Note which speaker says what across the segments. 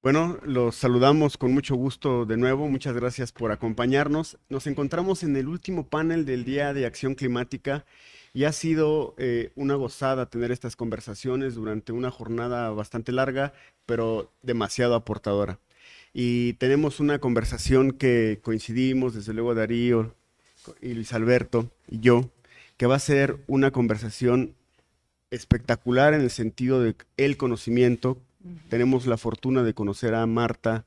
Speaker 1: Bueno, los saludamos con mucho gusto de nuevo. Muchas gracias por acompañarnos. Nos encontramos en el último panel del Día de Acción Climática y ha sido una gozada tener estas conversaciones durante una jornada bastante larga, pero demasiado aportadora. Y tenemos una conversación que coincidimos, desde luego Darío y Luis Alberto y yo, que va a ser una conversación espectacular en el sentido de el conocimiento. Tenemos la fortuna de conocer a Marta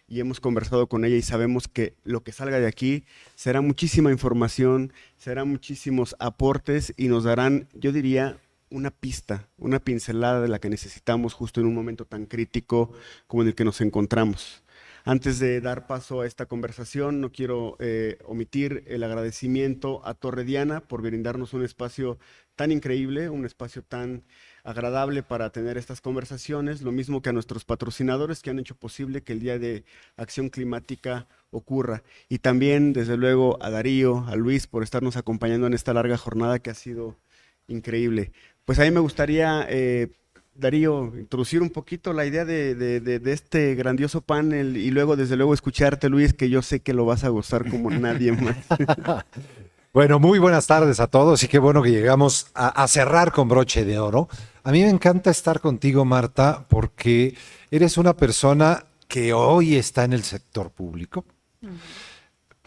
Speaker 1: y hemos conversado con ella y sabemos que lo que salga de aquí será muchísima información, será muchísimos aportes y nos darán, yo diría, una pista, una pincelada de la que necesitamos justo en un momento tan crítico como en el que nos encontramos. Antes de dar paso a esta conversación, no quiero omitir el agradecimiento a Torre Diana por brindarnos un espacio tan increíble, un espacio tan agradable para tener estas conversaciones, lo mismo que a nuestros patrocinadores que han hecho posible que el Día de Acción Climática ocurra. Y también, desde luego, a Darío, a Luis, por estarnos acompañando en esta larga jornada que ha sido increíble. Pues a mí me gustaría, Darío, introducir un poquito la idea de este grandioso panel y luego, desde luego, escucharte, Luis, que yo sé que lo vas a gozar como nadie más.
Speaker 2: Bueno, muy buenas tardes a todos y qué bueno que llegamos a cerrar con broche de oro. A mí me encanta estar contigo, Marta, porque eres una persona que hoy está en el sector público,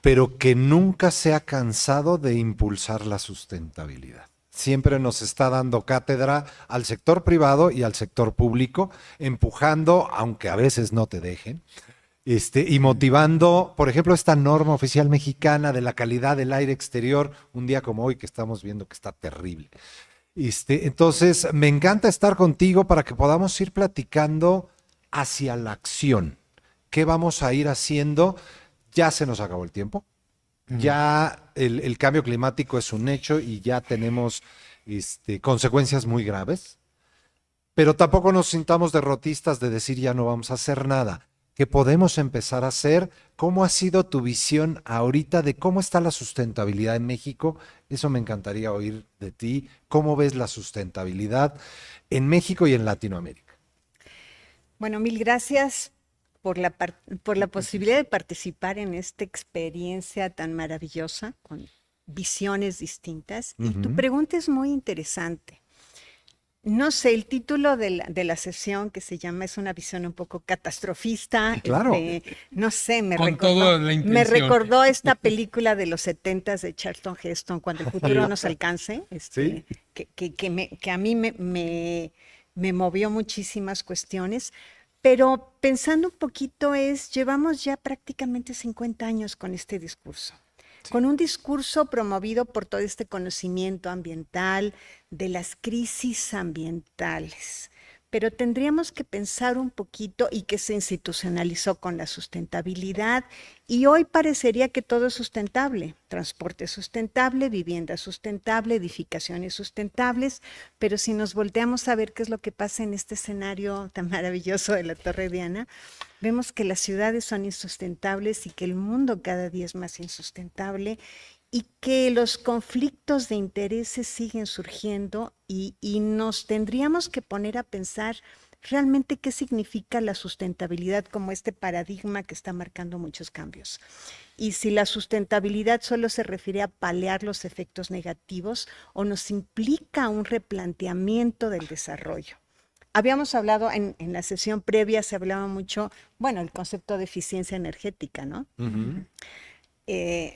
Speaker 2: pero que nunca se ha cansado de impulsar la sustentabilidad. Siempre nos está dando cátedra al sector privado y al sector público, empujando, aunque a veces no te dejen, y motivando, por ejemplo, esta norma oficial mexicana de la calidad del aire exterior, un día como hoy que estamos viendo que está terrible. Entonces, me encanta estar contigo para que podamos ir platicando hacia la acción. ¿Qué vamos a ir haciendo? Ya se nos acabó el tiempo. Ya el cambio climático es un hecho y ya tenemos consecuencias muy graves, pero tampoco nos sintamos derrotistas de decir ya no vamos a hacer nada. ¿Qué podemos empezar a hacer? ¿Cómo ha sido tu visión ahorita de cómo está la sustentabilidad en México? Eso me encantaría oír de ti. ¿Cómo ves la sustentabilidad en México y en Latinoamérica?
Speaker 3: Bueno, mil gracias por la posibilidad de participar en esta experiencia tan maravillosa, con visiones distintas. Y tu pregunta es muy interesante. No sé, el título de la sesión que se llama es una visión un poco catastrofista.
Speaker 2: Claro.
Speaker 3: No sé,
Speaker 4: Con toda la
Speaker 3: me
Speaker 4: intención.
Speaker 3: recordó esta película de los 70s de Charlton Heston, Cuando el futuro nos alcance,
Speaker 2: Sí.
Speaker 3: que a mí me movió muchísimas cuestiones. Pero pensando un poquito llevamos ya prácticamente 50 años con este discurso. Con un discurso promovido por todo este conocimiento ambiental, de las crisis ambientales. Pero tendríamos que pensar un poquito y que se institucionalizó con la sustentabilidad y hoy parecería que todo es sustentable, transporte sustentable, vivienda sustentable, edificaciones sustentables, pero si nos volteamos a ver qué es lo que pasa en este escenario tan maravilloso de la Torre Diana, vemos que las ciudades son insustentables y que el mundo cada día es más insustentable y que los conflictos de intereses siguen surgiendo y nos tendríamos que poner a pensar realmente qué significa la sustentabilidad como este paradigma que está marcando muchos cambios. Y si la sustentabilidad solo se refiere a paliar los efectos negativos o nos implica un replanteamiento del desarrollo. Habíamos hablado en la sesión previa, se hablaba mucho, bueno, el concepto de eficiencia energética, ¿no?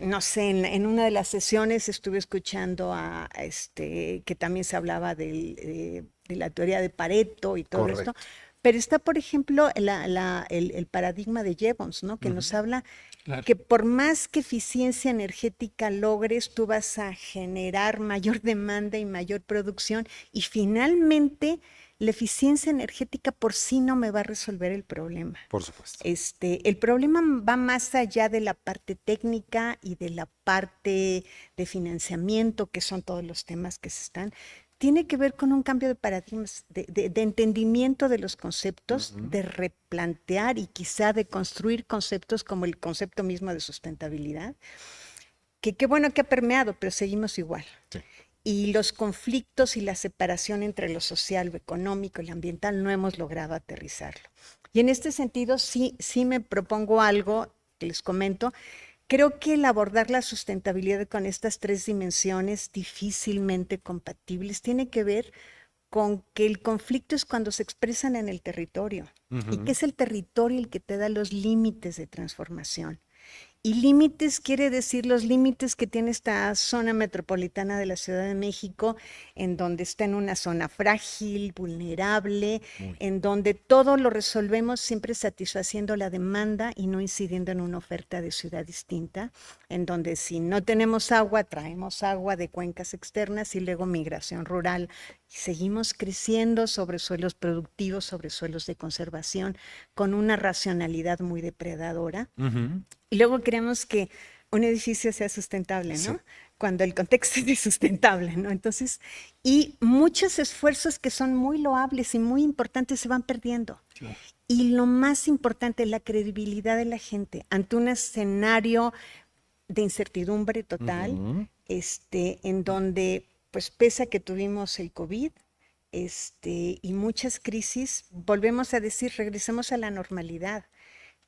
Speaker 3: No sé, en una de las sesiones estuve escuchando que también se hablaba de la teoría de Pareto y todo
Speaker 2: Correcto.
Speaker 3: esto, pero está, por ejemplo, el paradigma de Jevons, ¿no? Que nos habla
Speaker 4: Claro.
Speaker 3: que por más que eficiencia energética logres, tú vas a generar mayor demanda y mayor producción y finalmente la eficiencia energética por sí no me va a resolver el problema.
Speaker 2: Por supuesto.
Speaker 3: El problema va más allá de la parte técnica y de la parte de financiamiento, que son todos los temas que se están. Tiene que ver con un cambio de paradigmas, de entendimiento de los conceptos, de replantear y quizá de construir conceptos como el concepto mismo de sustentabilidad, que qué bueno que ha permeado, pero seguimos igual.
Speaker 2: Sí.
Speaker 3: Y los conflictos y la separación entre lo social, lo económico y lo ambiental no hemos logrado aterrizarlo. Y en este sentido, sí me propongo algo que les comento. Creo que el abordar la sustentabilidad con estas tres dimensiones difícilmente compatibles tiene que ver con que el conflicto es cuando se expresan en el territorio y que es el territorio el que te da los límites de transformación. Y límites quiere decir los límites que tiene esta zona metropolitana de la Ciudad de México, en donde está en una zona frágil, vulnerable, en donde todo lo resolvemos siempre satisfaciendo la demanda y no incidiendo en una oferta de ciudad distinta, en donde si no tenemos agua, traemos agua de cuencas externas y luego migración rural. Y seguimos creciendo sobre suelos productivos, sobre suelos de conservación, con una racionalidad muy depredadora. Y luego queremos que un edificio sea sustentable, ¿no?
Speaker 2: Sí.
Speaker 3: Cuando el contexto es insustentable, ¿no? Entonces, y muchos esfuerzos que son muy loables y muy importantes se van perdiendo.
Speaker 4: Claro.
Speaker 3: Y lo más importante, la credibilidad de la gente ante un escenario de incertidumbre total, en donde, pues, pese a que tuvimos el COVID, y muchas crisis, volvemos a decir, regresemos a la normalidad.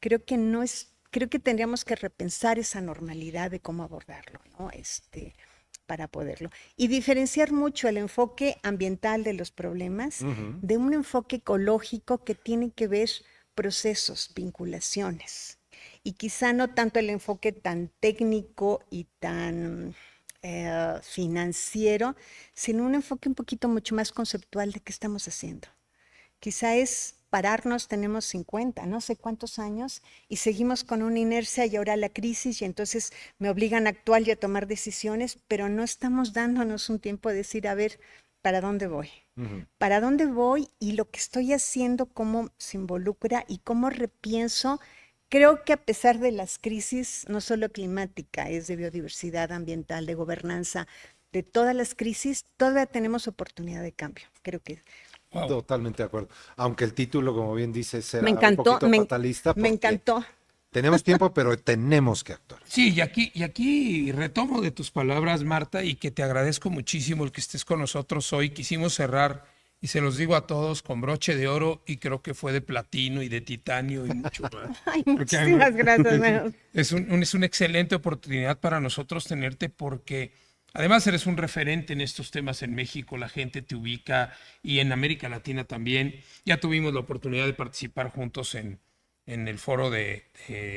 Speaker 3: Creo que tendríamos que repensar esa normalidad de cómo abordarlo, ¿no? Para poderlo. Y diferenciar mucho el enfoque ambiental de los problemas de un enfoque ecológico que tiene que ver procesos, vinculaciones. Y quizá no tanto el enfoque tan técnico y tan financiero, sino un enfoque un poquito mucho más conceptual de qué estamos haciendo. Quizá es pararnos, tenemos 50, no sé cuántos años, y seguimos con una inercia y ahora la crisis, y entonces me obligan a actuar y a tomar decisiones, pero no estamos dándonos un tiempo de decir, a ver, ¿para dónde voy? ¿Para dónde voy? Y lo que estoy haciendo, cómo se involucra y cómo repienso. Creo que a pesar de las crisis, no solo climática, es de biodiversidad ambiental, de gobernanza, de todas las crisis, todavía tenemos oportunidad de cambio. Creo que
Speaker 4: Wow.
Speaker 2: Totalmente de acuerdo. Aunque el título, como bien dices, era
Speaker 3: me
Speaker 2: un
Speaker 3: encantó,
Speaker 2: poquito fatalista
Speaker 3: me
Speaker 2: porque
Speaker 3: encantó.
Speaker 2: tenemos tiempo, pero tenemos que actuar.
Speaker 4: Sí, y aquí retomo de tus palabras, Marta, y que te agradezco muchísimo el que estés con nosotros hoy. Quisimos cerrar, y se los digo a todos, con broche de oro, y creo que fue de platino y de titanio y mucho más.
Speaker 3: Ay,
Speaker 4: Porque a mí me-
Speaker 3: muchísimas gracias. Bueno,
Speaker 4: es una excelente oportunidad para nosotros tenerte porque además eres un referente en estos temas en México, la gente te ubica y en América Latina también. Ya tuvimos la oportunidad de participar juntos en el foro de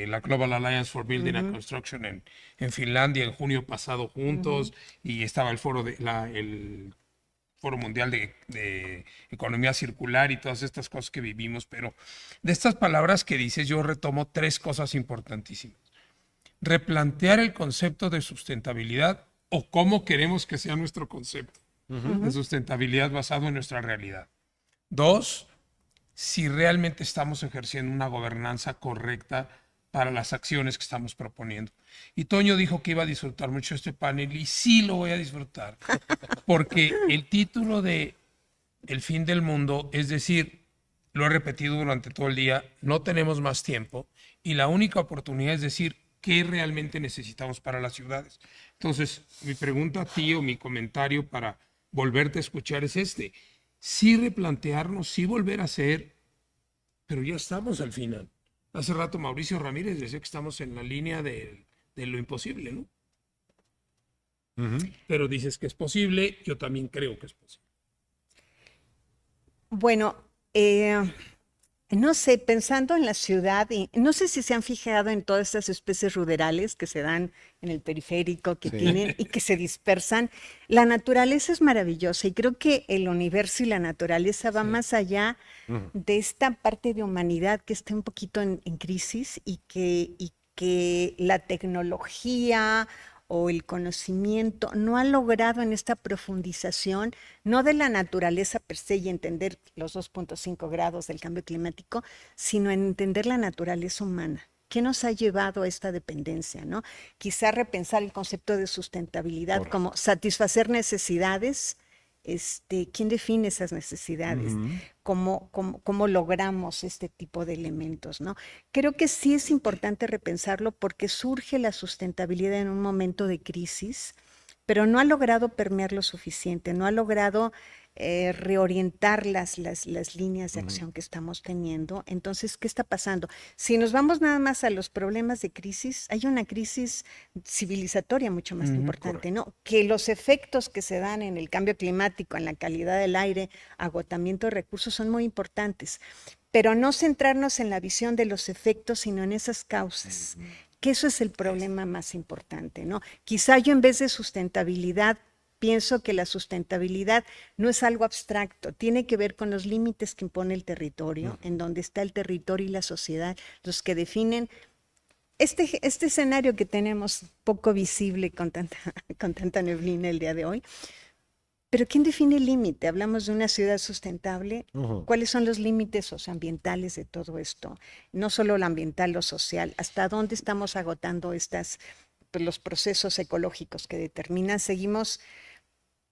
Speaker 4: la Global Alliance for Building and Construction en Finlandia en junio pasado juntos y estaba el foro el Foro Mundial de Economía Circular y todas estas cosas que vivimos, pero de estas palabras que dices yo retomo tres cosas importantísimas. Replantear el concepto de sustentabilidad o cómo queremos que sea nuestro concepto de sustentabilidad basado en nuestra realidad. Dos, si realmente estamos ejerciendo una gobernanza correcta para las acciones que estamos proponiendo. Y Toño dijo que iba a disfrutar mucho este panel y sí lo voy a disfrutar, porque el título de El fin del mundo, es decir, lo he repetido durante todo el día, no tenemos más tiempo y la única oportunidad es decir qué realmente necesitamos para las ciudades. Entonces, mi pregunta a ti o mi comentario para volverte a escuchar es este. Sí replantearnos, sí volver a hacer, pero ya estamos al final. Hace rato Mauricio Ramírez decía que estamos en la línea de lo imposible, ¿no? Pero dices que es posible, yo también creo que es posible.
Speaker 3: bueno, no sé, pensando en la ciudad, y no sé si se han fijado en todas estas especies rurales que se dan en el periférico, que
Speaker 2: Sí.
Speaker 3: tienen y que se dispersan. La naturaleza es maravillosa y creo que el universo y la naturaleza va más allá de esta parte de humanidad que está un poquito en crisis y que la tecnología o el conocimiento no ha logrado en esta profundización, no de la naturaleza per se y entender los 2.5 grados del cambio climático, sino en entender la naturaleza humana. ¿Qué nos ha llevado a esta dependencia, no? Quizá repensar el concepto de sustentabilidad
Speaker 2: Correcto.
Speaker 3: como satisfacer necesidades. ¿Quién define esas necesidades? ¿Cómo logramos este tipo de elementos, ¿no? Creo que sí es importante repensarlo porque surge la sustentabilidad en un momento de crisis, pero no ha logrado permear lo suficiente, no ha logrado reorientar las líneas de acción que estamos teniendo. Entonces, ¿qué está pasando? Si nos vamos nada más a los problemas de crisis, hay una crisis civilizatoria mucho más importante, ¿no? Que los efectos que se dan en el cambio climático, en la calidad del aire, agotamiento de recursos son muy importantes, pero no centrarnos en la visión de los efectos, sino en esas causas, que eso es el problema más importante, ¿no? Quizá yo en vez de sustentabilidad pienso que la sustentabilidad no es algo abstracto, tiene que ver con los límites que impone el territorio, en donde está el territorio y la sociedad, los que definen este escenario que tenemos poco visible con tanta neblina el día de hoy. Pero ¿quién define el límite? Hablamos de una ciudad sustentable. ¿Cuáles son los límites socioambientales de todo esto? No solo lo ambiental, lo social. ¿Hasta dónde estamos agotando los procesos ecológicos que determinan? Seguimos,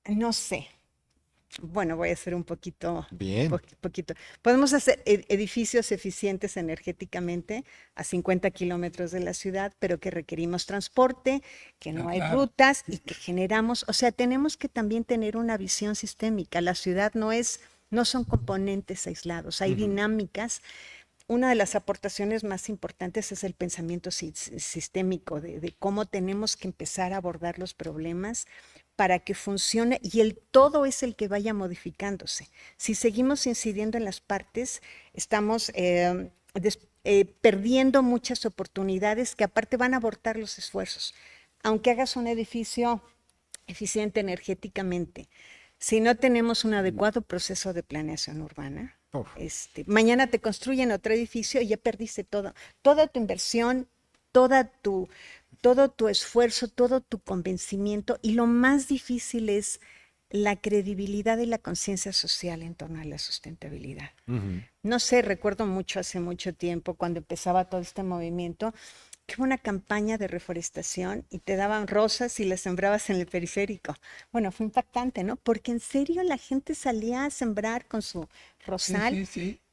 Speaker 3: no sé. Bueno, voy a hacer un poquito.
Speaker 2: Bien.
Speaker 3: Poquito. Podemos hacer edificios eficientes energéticamente a 50 kilómetros de la ciudad, pero que requerimos transporte, que no hay rutas y que generamos. O sea, tenemos que también tener una visión sistémica. La ciudad no son componentes aislados, hay dinámicas. Una de las aportaciones más importantes es el pensamiento sistémico, de cómo tenemos que empezar a abordar los problemas para que funcione, y el todo es el que vaya modificándose. Si seguimos incidiendo en las partes, estamos perdiendo muchas oportunidades que aparte van a abortar los esfuerzos. Aunque hagas un edificio eficiente energéticamente, si no tenemos un adecuado proceso de planeación urbana, mañana te construyen otro edificio y ya perdiste toda tu inversión, todo tu esfuerzo, todo tu convencimiento, y lo más difícil es la credibilidad y la conciencia social en torno a la sustentabilidad. No sé, recuerdo mucho hace mucho tiempo cuando empezaba todo este movimiento, que hubo una campaña de reforestación y te daban rosas y las sembrabas en el periférico. Bueno, fue impactante, ¿no? Porque en serio la gente salía a sembrar con su rosal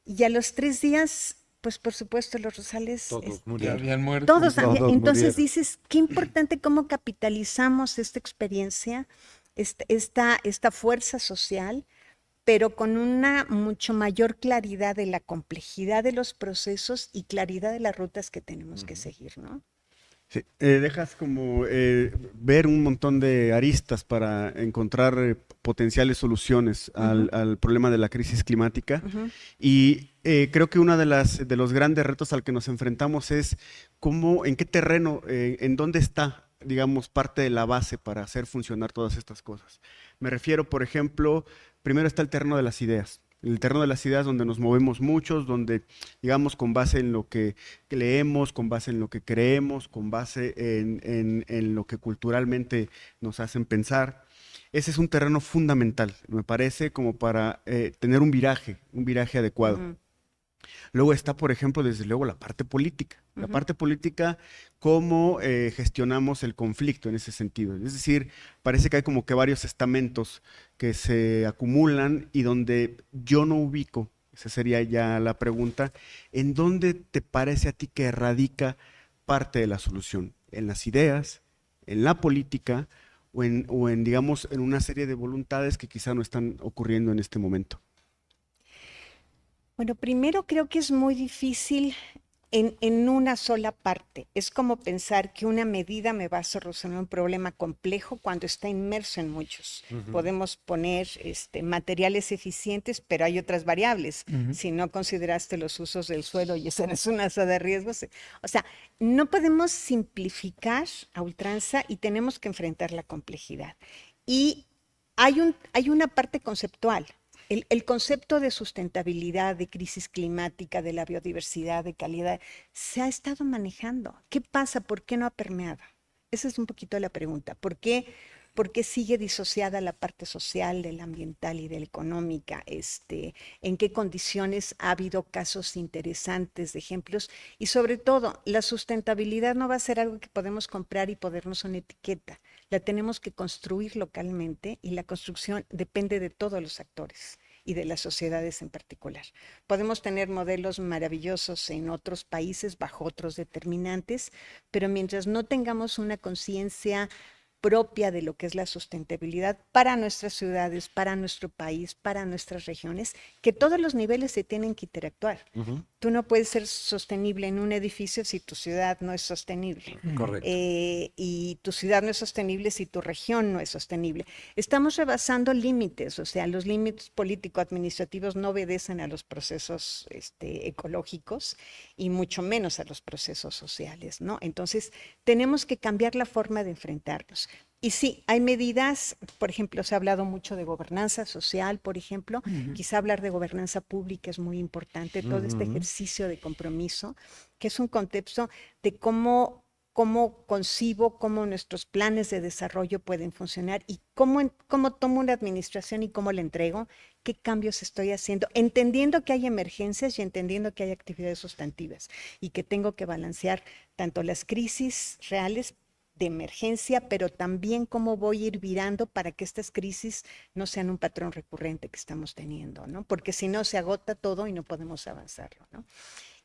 Speaker 3: y a los 3 días, pues por supuesto los rosales
Speaker 2: Todos
Speaker 4: Ya
Speaker 2: murieron.
Speaker 4: habían muerto.
Speaker 3: todos
Speaker 2: Todos
Speaker 3: entonces
Speaker 2: murieron.
Speaker 3: dices, qué importante cómo capitalizamos esta experiencia, esta fuerza social, pero con una mucho mayor claridad de la complejidad de los procesos y claridad de las rutas que tenemos que seguir, ¿no?
Speaker 1: Sí, dejas como ver un montón de aristas para encontrar potenciales soluciones al problema de la crisis climática. Y creo que uno de los grandes retos al que nos enfrentamos es en qué terreno, en dónde está, digamos, parte de la base para hacer funcionar todas estas cosas. Me refiero, por ejemplo, primero está el terreno de las ideas. El terreno de las ideas donde nos movemos muchos, donde, digamos, con base en lo que leemos, con base en lo que creemos, con base en lo que culturalmente nos hacen pensar. Ese es un terreno fundamental, me parece, como para tener un viraje adecuado. Luego está, por ejemplo, desde luego la parte política. La parte política, cómo gestionamos el conflicto en ese sentido. Es decir, parece que hay como que varios estamentos que se acumulan y donde yo no ubico, esa sería ya la pregunta, ¿en dónde te parece a ti que radica parte de la solución? ¿En las ideas, en la política o en, digamos, en una serie de voluntades que quizá no están ocurriendo en este momento?
Speaker 3: Bueno, primero creo que es muy difícil en una sola parte. Es como pensar que una medida me va a solucionar un problema complejo cuando está inmerso en muchos. Podemos poner materiales eficientes, pero hay otras variables. Si no consideraste los usos del suelo y esa es una zona de riesgos. O sea, no podemos simplificar a ultranza y tenemos que enfrentar la complejidad. Y hay una parte conceptual. El concepto de sustentabilidad, de crisis climática, de la biodiversidad, de calidad, se ha estado manejando. ¿Qué pasa? ¿Por qué no ha permeado? Esa es un poquito la pregunta. ¿Por qué sigue disociada la parte social, de la ambiental y de la económica? ¿En qué condiciones ha habido casos interesantes de ejemplos? Y sobre todo, la sustentabilidad no va a ser algo que podemos comprar y ponernos una etiqueta. La tenemos que construir localmente y la construcción depende de todos los actores y de las sociedades en particular. Podemos tener modelos maravillosos en otros países bajo otros determinantes, pero mientras no tengamos una conciencia propia de lo que es la sustentabilidad para nuestras ciudades, para nuestro país, para nuestras regiones, que todos los niveles se tienen que interactuar. Tú no puedes ser sostenible en un edificio si tu ciudad no es sostenible.
Speaker 2: Correcto.
Speaker 3: Y tu ciudad no es sostenible si tu región no es sostenible. Estamos rebasando límites, o sea, los límites político-administrativos no obedecen a los procesos ecológicos y mucho menos a los procesos sociales, ¿no? Entonces, tenemos que cambiar la forma de enfrentarnos. Y sí, hay medidas, por ejemplo, se ha hablado mucho de gobernanza social, por ejemplo, quizá hablar de gobernanza pública es muy importante, todo este ejercicio de compromiso, que es un contexto de cómo concibo, cómo nuestros planes de desarrollo pueden funcionar y cómo tomo una administración y cómo la entrego, qué cambios estoy haciendo, entendiendo que hay emergencias y entendiendo que hay actividades sustantivas y que tengo que balancear tanto las crisis reales de emergencia, pero también cómo voy a ir virando para que estas crisis no sean un patrón recurrente que estamos teniendo, ¿no? Porque si no se agota todo y no podemos avanzarlo, ¿no?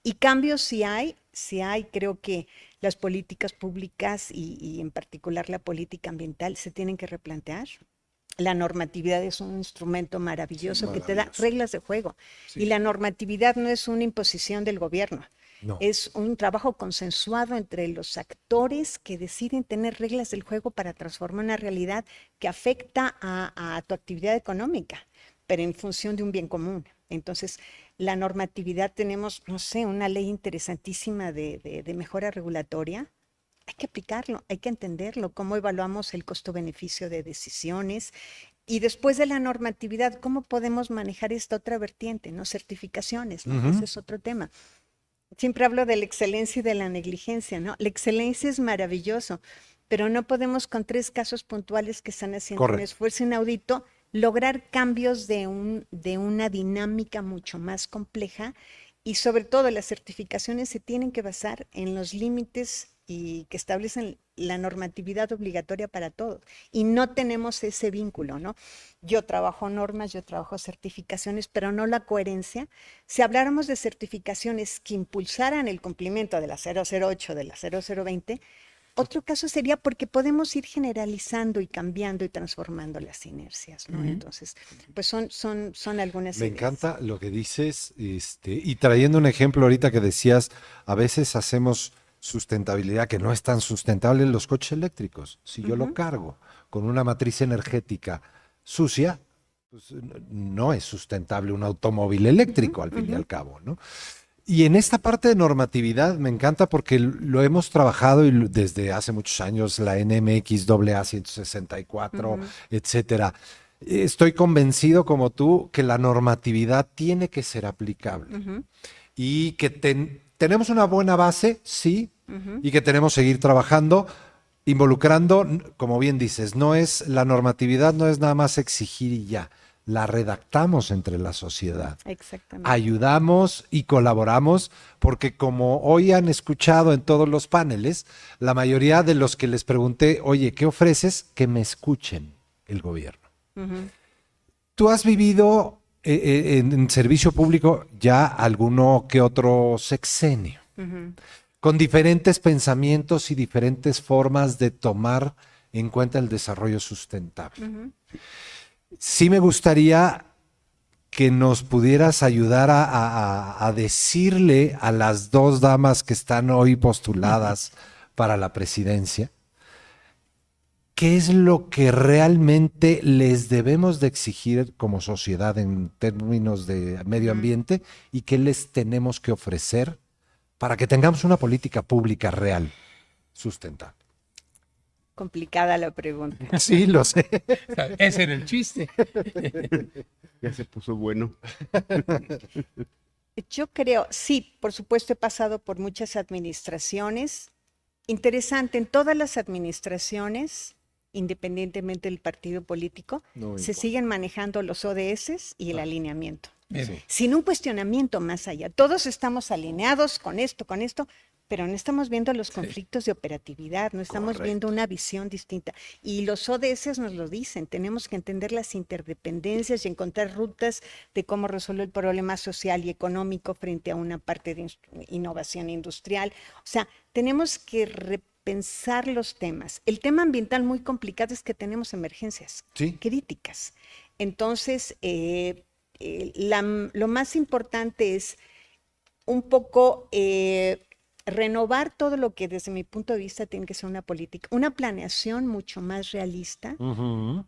Speaker 3: Y cambios sí hay, creo que las políticas públicas y en particular la política ambiental se tienen que replantear. La normatividad es un instrumento maravilloso que te da reglas de juego. Y la normatividad no es una imposición del gobierno.
Speaker 2: No.
Speaker 3: Es un trabajo consensuado entre los actores que deciden tener reglas del juego para transformar una realidad que afecta a tu actividad económica, pero en función de un bien común. Entonces, la normatividad tenemos, no sé, una ley interesantísima de mejora regulatoria. Hay que aplicarlo, hay que entenderlo, cómo evaluamos el costo-beneficio de decisiones. Y después de la normatividad, ¿cómo podemos manejar esta otra vertiente, ¿no? Certificaciones, ¿no? Ese es otro tema. Siempre hablo de la excelencia y de la negligencia, ¿no? La excelencia es maravilloso, pero no podemos con 3 casos puntuales que están haciendo un esfuerzo inaudito lograr cambios de una dinámica mucho más compleja y sobre todo las certificaciones se tienen que basar en los límites y que establecen la normatividad obligatoria para todos. Y no tenemos ese vínculo, ¿no? Yo trabajo normas, yo trabajo certificaciones, pero no la coherencia. Si habláramos de certificaciones que impulsaran el cumplimiento de la 008, de la 0020, otro caso sería porque podemos ir generalizando y cambiando y transformando las inercias, ¿no? Entonces, pues son algunas
Speaker 2: Me
Speaker 3: ideas.
Speaker 2: encanta lo que dices, y trayendo un ejemplo ahorita que decías, a veces hacemos sustentabilidad que no es tan sustentable en los coches eléctricos. Si yo lo cargo con una matriz energética sucia, pues no es sustentable un automóvil eléctrico al fin y al cabo, ¿no? Y en esta parte de normatividad me encanta porque lo hemos trabajado desde hace muchos años, la NMX AA 164, etcétera. Estoy convencido como tú que la normatividad tiene que ser aplicable y que tenemos una buena base, sí, y que tenemos que seguir trabajando, involucrando, como bien dices, la normatividad no es nada más exigir y ya. La redactamos entre la sociedad.
Speaker 3: Exactamente.
Speaker 2: Ayudamos y colaboramos porque como hoy han escuchado en todos los paneles, la mayoría de los que les pregunté, oye, ¿qué ofreces? Que me escuchen el gobierno. ¿Tú has vivido en servicio público ya alguno que otro sexenio? Con diferentes pensamientos y diferentes formas de tomar en cuenta el desarrollo sustentable. Sí me gustaría que nos pudieras ayudar a decirle a las 2 damas que están hoy postuladas para la presidencia, ¿qué es lo que realmente les debemos de exigir como sociedad en términos de medio ambiente y qué les tenemos que ofrecer para que tengamos una política pública real, sustentable?
Speaker 3: Complicada la pregunta.
Speaker 2: Sí, lo sé.
Speaker 4: Ese era el chiste.
Speaker 1: Ya se puso bueno.
Speaker 3: Yo creo, sí, por supuesto he pasado por muchas administraciones. Interesante, en todas las administraciones, independientemente del partido político, se siguen manejando los ODS y el alineamiento. Sin un cuestionamiento más allá. Todos estamos alineados con esto, pero no estamos viendo los conflictos de operatividad, no estamos viendo una visión distinta. Y los ODS nos lo dicen, tenemos que entender las interdependencias y encontrar rutas de cómo resolver el problema social y económico frente a una parte de innovación industrial. O sea, tenemos que repensar los temas. El tema ambiental muy complicado es que tenemos emergencias
Speaker 2: Sí.
Speaker 3: críticas. Entonces, lo más importante es un poco renovar todo lo que desde mi punto de vista tiene que ser una política, una planeación mucho más realista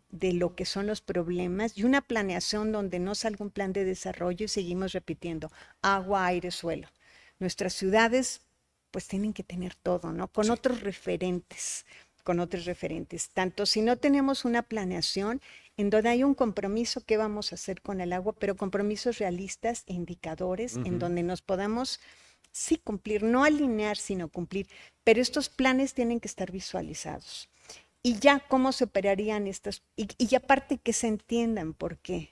Speaker 3: de lo que son los problemas y una planeación donde no salga un plan de desarrollo y seguimos repitiendo agua, aire, suelo. Nuestras ciudades pues tienen que tener todo, ¿no? Con otros referentes, tanto si no tenemos una planeación en donde hay un compromiso que vamos a hacer con el agua, pero compromisos realistas e indicadores en donde nos podamos sí cumplir, no alinear, sino cumplir, pero estos planes tienen que estar visualizados. Y ya cómo se operarían estas, y aparte que se entiendan por qué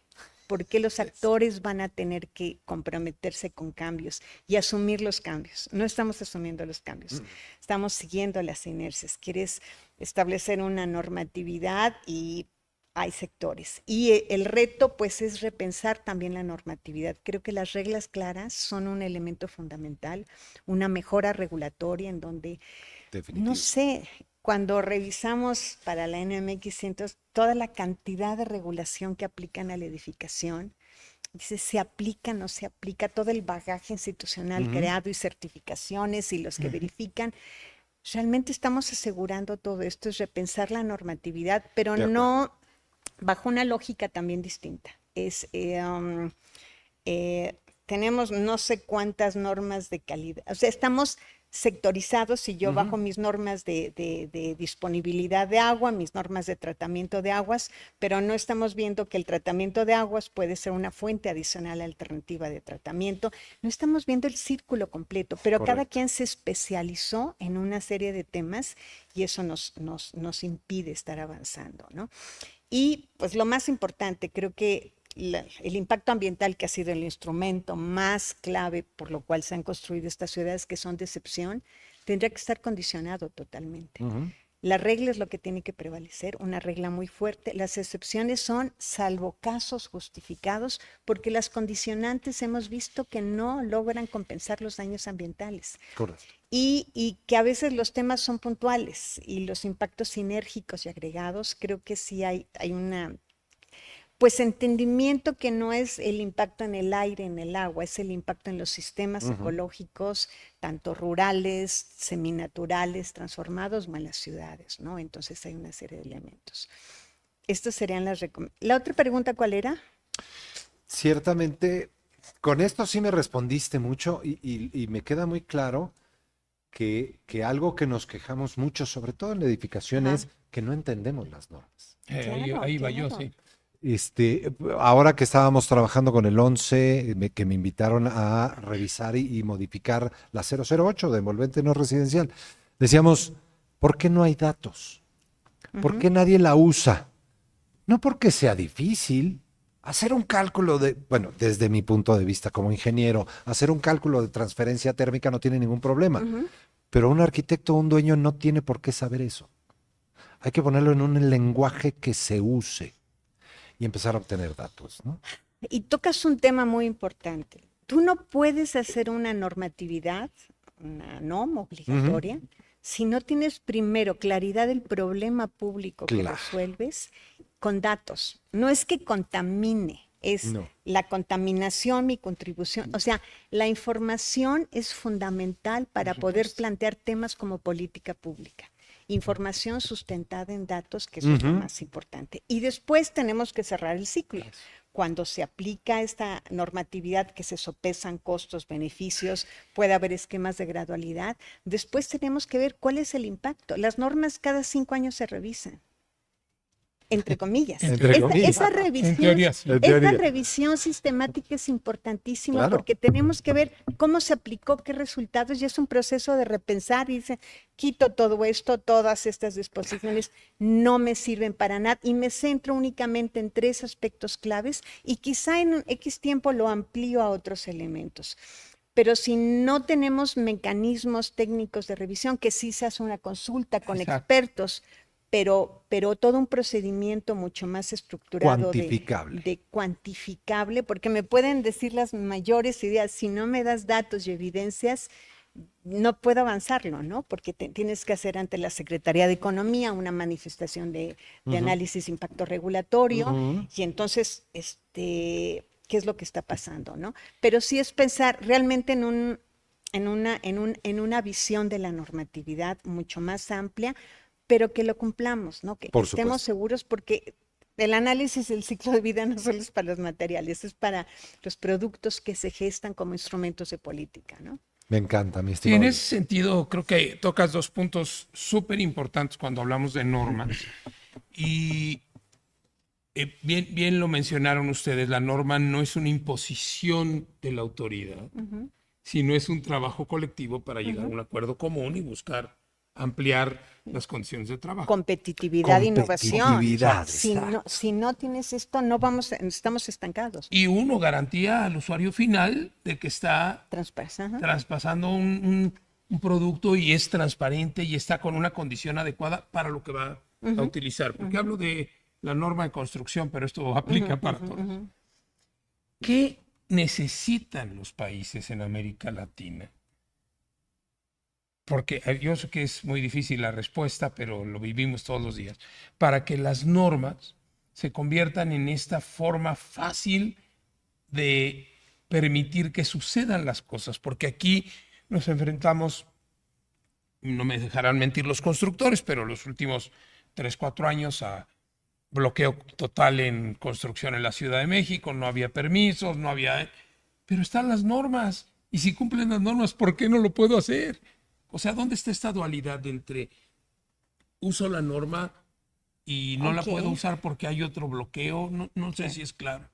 Speaker 3: los actores van a tener que comprometerse con cambios y asumir los cambios. No estamos asumiendo los cambios, estamos siguiendo las inercias. Quieres establecer una normatividad y hay sectores. Y el reto, pues, es repensar también la normatividad. Creo que las reglas claras son un elemento fundamental, una mejora regulatoria en donde, no sé, cuando revisamos para la NMX toda la cantidad de regulación que aplican a la edificación, dice, ¿se aplica, no se aplica? Todo el bagaje institucional creado y certificaciones y los que verifican. Realmente estamos asegurando todo esto, es repensar la normatividad, pero no bajo una lógica también distinta. Tenemos no sé cuántas normas de calidad, o sea, estamos sectorizados y yo bajo mis normas de disponibilidad de agua, mis normas de tratamiento de aguas, pero no estamos viendo que el tratamiento de aguas puede ser una fuente adicional alternativa de tratamiento. No estamos viendo el círculo completo, pero cada quien se especializó en una serie de temas y eso nos impide estar avanzando, ¿no? Y pues lo más importante, creo que el impacto ambiental, que ha sido el instrumento más clave por lo cual se han construido estas ciudades que son de excepción, tendría que estar condicionado totalmente. La regla es lo que tiene que prevalecer, una regla muy fuerte. Las excepciones son salvo casos justificados, porque las condicionantes hemos visto que no logran compensar los daños ambientales.
Speaker 2: Correcto.
Speaker 3: Y que a veces los temas son puntuales y los impactos sinérgicos y agregados, creo que sí hay una pues entendimiento que no es el impacto en el aire, en el agua, es el impacto en los sistemas ecológicos, tanto rurales, seminaturales, transformados o en las ciudades, ¿no? Entonces hay una serie de elementos. Estas serían las recomendaciones. ¿La otra pregunta cuál era?
Speaker 2: Ciertamente, con esto sí me respondiste mucho y me queda muy claro que algo que nos quejamos mucho, sobre todo en la edificación, es que no entendemos las normas.
Speaker 4: Ahí va yo, sí.
Speaker 2: Ahora que estábamos trabajando con el 11, que me invitaron a revisar y modificar la 008 de envolvente no residencial, decíamos, ¿por qué no hay datos? ¿Por qué nadie la usa? No porque sea difícil. Hacer un cálculo bueno, desde mi punto de vista como ingeniero, hacer un cálculo de transferencia térmica no tiene ningún problema. Pero un arquitecto o un dueño no tiene por qué saber eso. Hay que ponerlo en un lenguaje que se use y empezar a obtener datos, ¿no?
Speaker 3: Y tocas un tema muy importante. Tú no puedes hacer una normatividad, una NOM obligatoria, si no tienes primero claridad del problema público que resuelves con datos. No es que contamine, es la contaminación, mi contribución. O sea, la información es fundamental para poder plantear temas como política pública. Información sustentada en datos, que eso es lo más importante. Y después tenemos que cerrar el ciclo. Cuando se aplica esta normatividad, que se sopesan costos, beneficios, puede haber esquemas de gradualidad. Después tenemos que ver cuál es el impacto. Las normas cada 5 años se revisan. Entre comillas. Esa revisión sistemática es importantísima porque tenemos que ver cómo se aplicó, qué resultados, y es un proceso de repensar y dice, quito todo esto, todas estas disposiciones no me sirven para nada y me centro únicamente en 3 aspectos claves y quizá en un X tiempo lo amplío a otros elementos. Pero si no tenemos mecanismos técnicos de revisión, que sí se hace una consulta con expertos, pero todo un procedimiento mucho más estructurado, cuantificable, porque me pueden decir las mayores ideas, si no me das datos y evidencias, no puedo avanzarlo, ¿no? Porque tienes que hacer ante la Secretaría de Economía una manifestación de análisis de impacto regulatorio y entonces, ¿qué es lo que está pasando, no? Pero sí es pensar realmente en una visión de la normatividad mucho más amplia, pero que lo cumplamos, ¿no? Que
Speaker 2: Por
Speaker 3: estemos
Speaker 2: supuesto.
Speaker 3: seguros porque el análisis del ciclo de vida no solo es para los materiales, es para los productos que se gestan como instrumentos de política, ¿no?
Speaker 2: Me encanta, mi
Speaker 4: Sí, en
Speaker 2: estimado.
Speaker 4: ese sentido, creo que tocas dos puntos súper importantes cuando hablamos de normas. Y bien lo mencionaron ustedes, la norma no es una imposición de la autoridad, sino es un trabajo colectivo para llegar a un acuerdo común y buscar ampliar las condiciones de trabajo.
Speaker 3: Competitividad e innovación.
Speaker 2: Competitividad,
Speaker 3: Si no tienes esto, estamos estancados.
Speaker 4: Y uno, garantía al usuario final de que está traspasando un producto y es transparente y está con una condición adecuada para lo que va a utilizar. Porque hablo de la norma de construcción, pero esto aplica para todos. ¿Qué necesitan los países en América Latina? Porque yo sé que es muy difícil la respuesta, pero lo vivimos todos los días, para que las normas se conviertan en esta forma fácil de permitir que sucedan las cosas, porque aquí nos enfrentamos, no me dejarán mentir los constructores, pero los últimos 3, 4 años a bloqueo total en construcción en la Ciudad de México, no había permisos, no había... Pero están las normas, y si cumplen las normas, ¿por qué no lo puedo hacer? O sea, ¿dónde está esta dualidad entre uso la norma y no la puedo usar porque hay otro bloqueo? No sé si es claro.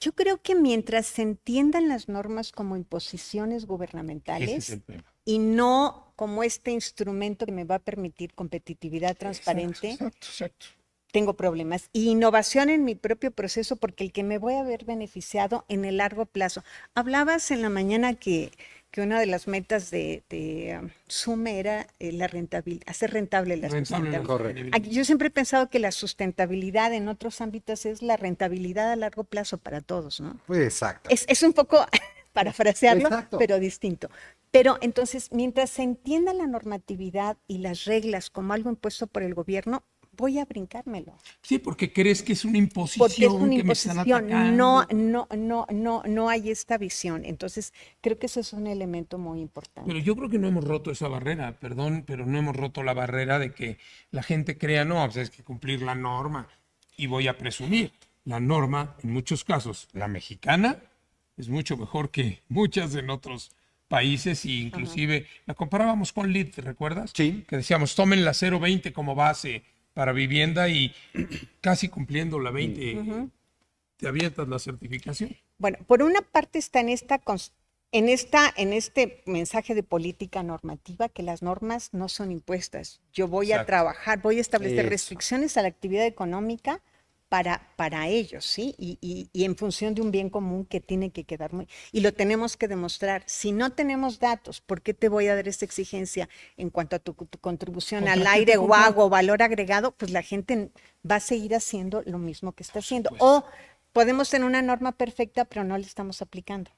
Speaker 3: Yo creo que mientras se entiendan las normas como imposiciones
Speaker 4: Ese
Speaker 3: gubernamentales
Speaker 4: es el tema.
Speaker 3: y no como este instrumento que me va a permitir competitividad transparente,
Speaker 4: Exacto.
Speaker 3: tengo problemas. Y innovación en mi propio proceso, porque el que me voy a ver beneficiado en el largo plazo. Hablabas en la mañana que una de las metas de SUME era la rentabilidad, hacer rentable la sustentabilidad. Aquí yo siempre he pensado que la sustentabilidad en otros ámbitos es la rentabilidad a largo plazo para todos, ¿no?
Speaker 2: Exacto.
Speaker 3: Es un poco parafrasearlo,
Speaker 2: Exacto.
Speaker 3: pero distinto. Pero entonces, mientras se entienda la normatividad y las reglas como algo impuesto por el gobierno, voy a brincármelo.
Speaker 4: Sí, porque crees que es una imposición,
Speaker 3: Porque es una
Speaker 4: que me están
Speaker 3: imposición,
Speaker 4: atacando.
Speaker 3: no hay esta visión. Entonces, creo que eso es un elemento muy importante.
Speaker 4: Pero yo creo que no hemos roto esa barrera, perdón, pero no hemos roto la barrera de que la gente crea, no, pues es que cumplir la norma. Y voy a presumir, la norma, en muchos casos, la mexicana, es mucho mejor que muchas en otros países, e inclusive la comparábamos con LEED, ¿te recuerdas?
Speaker 2: Sí.
Speaker 4: Que decíamos, tomen la 020 como base para vivienda y casi cumpliendo la 20, te avientas la certificación.
Speaker 3: Bueno, por una parte está en este mensaje de política normativa que las normas no son impuestas. Yo voy a trabajar, voy a establecer restricciones a la actividad económica para ellos, ¿sí? Y en función de un bien común que tiene que quedar muy... Y lo tenemos que demostrar. Si no tenemos datos, ¿por qué te voy a dar esta exigencia en cuanto a tu contribución al aire o agua o valor agregado? Pues la gente va a seguir haciendo lo mismo que está haciendo. O podemos tener una norma perfecta, pero no la estamos aplicando.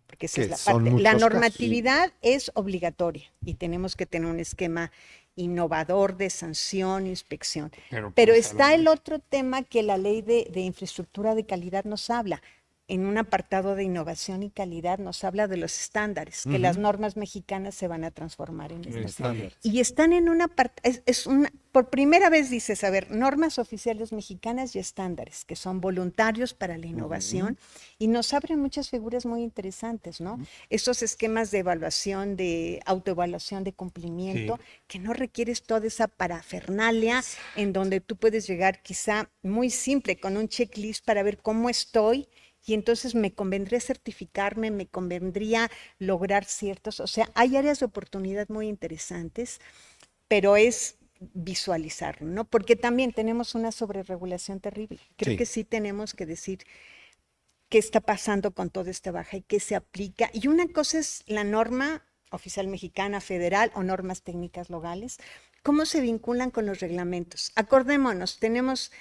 Speaker 3: Porque esa es la parte. La normatividad es obligatoria y tenemos que tener un esquema innovador de sanción, inspección. Pero está el otro tema que la ley de infraestructura de calidad nos habla. En un apartado de innovación y calidad nos habla de los estándares, que las normas mexicanas se van a transformar en estándares. Y están en una parte, por primera vez dices, a ver, normas oficiales mexicanas y estándares, que son voluntarios para la innovación, y nos abren muchas figuras muy interesantes, ¿no? Estos esquemas de evaluación, de autoevaluación de cumplimiento, que no requieres toda esa parafernalia, en donde tú puedes llegar quizá muy simple, con un checklist para ver cómo estoy. Y entonces me convendría certificarme, me convendría lograr ciertos, o sea, hay áreas de oportunidad muy interesantes, pero es visualizarlo, ¿no? Porque también tenemos una sobreregulación terrible. Creo que sí tenemos que decir qué está pasando con toda esta baja y qué se aplica. Y una cosa es la norma oficial mexicana, federal o normas técnicas locales, cómo se vinculan con los reglamentos. Acordémonos, tenemos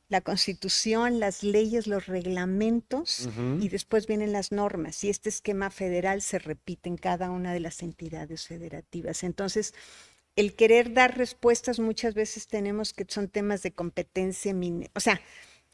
Speaker 3: la Constitución, las leyes, los reglamentos, y después vienen las normas. Y este esquema federal se repite en cada una de las entidades federativas. Entonces, el querer dar respuestas muchas veces tenemos que son temas de competencia, o sea,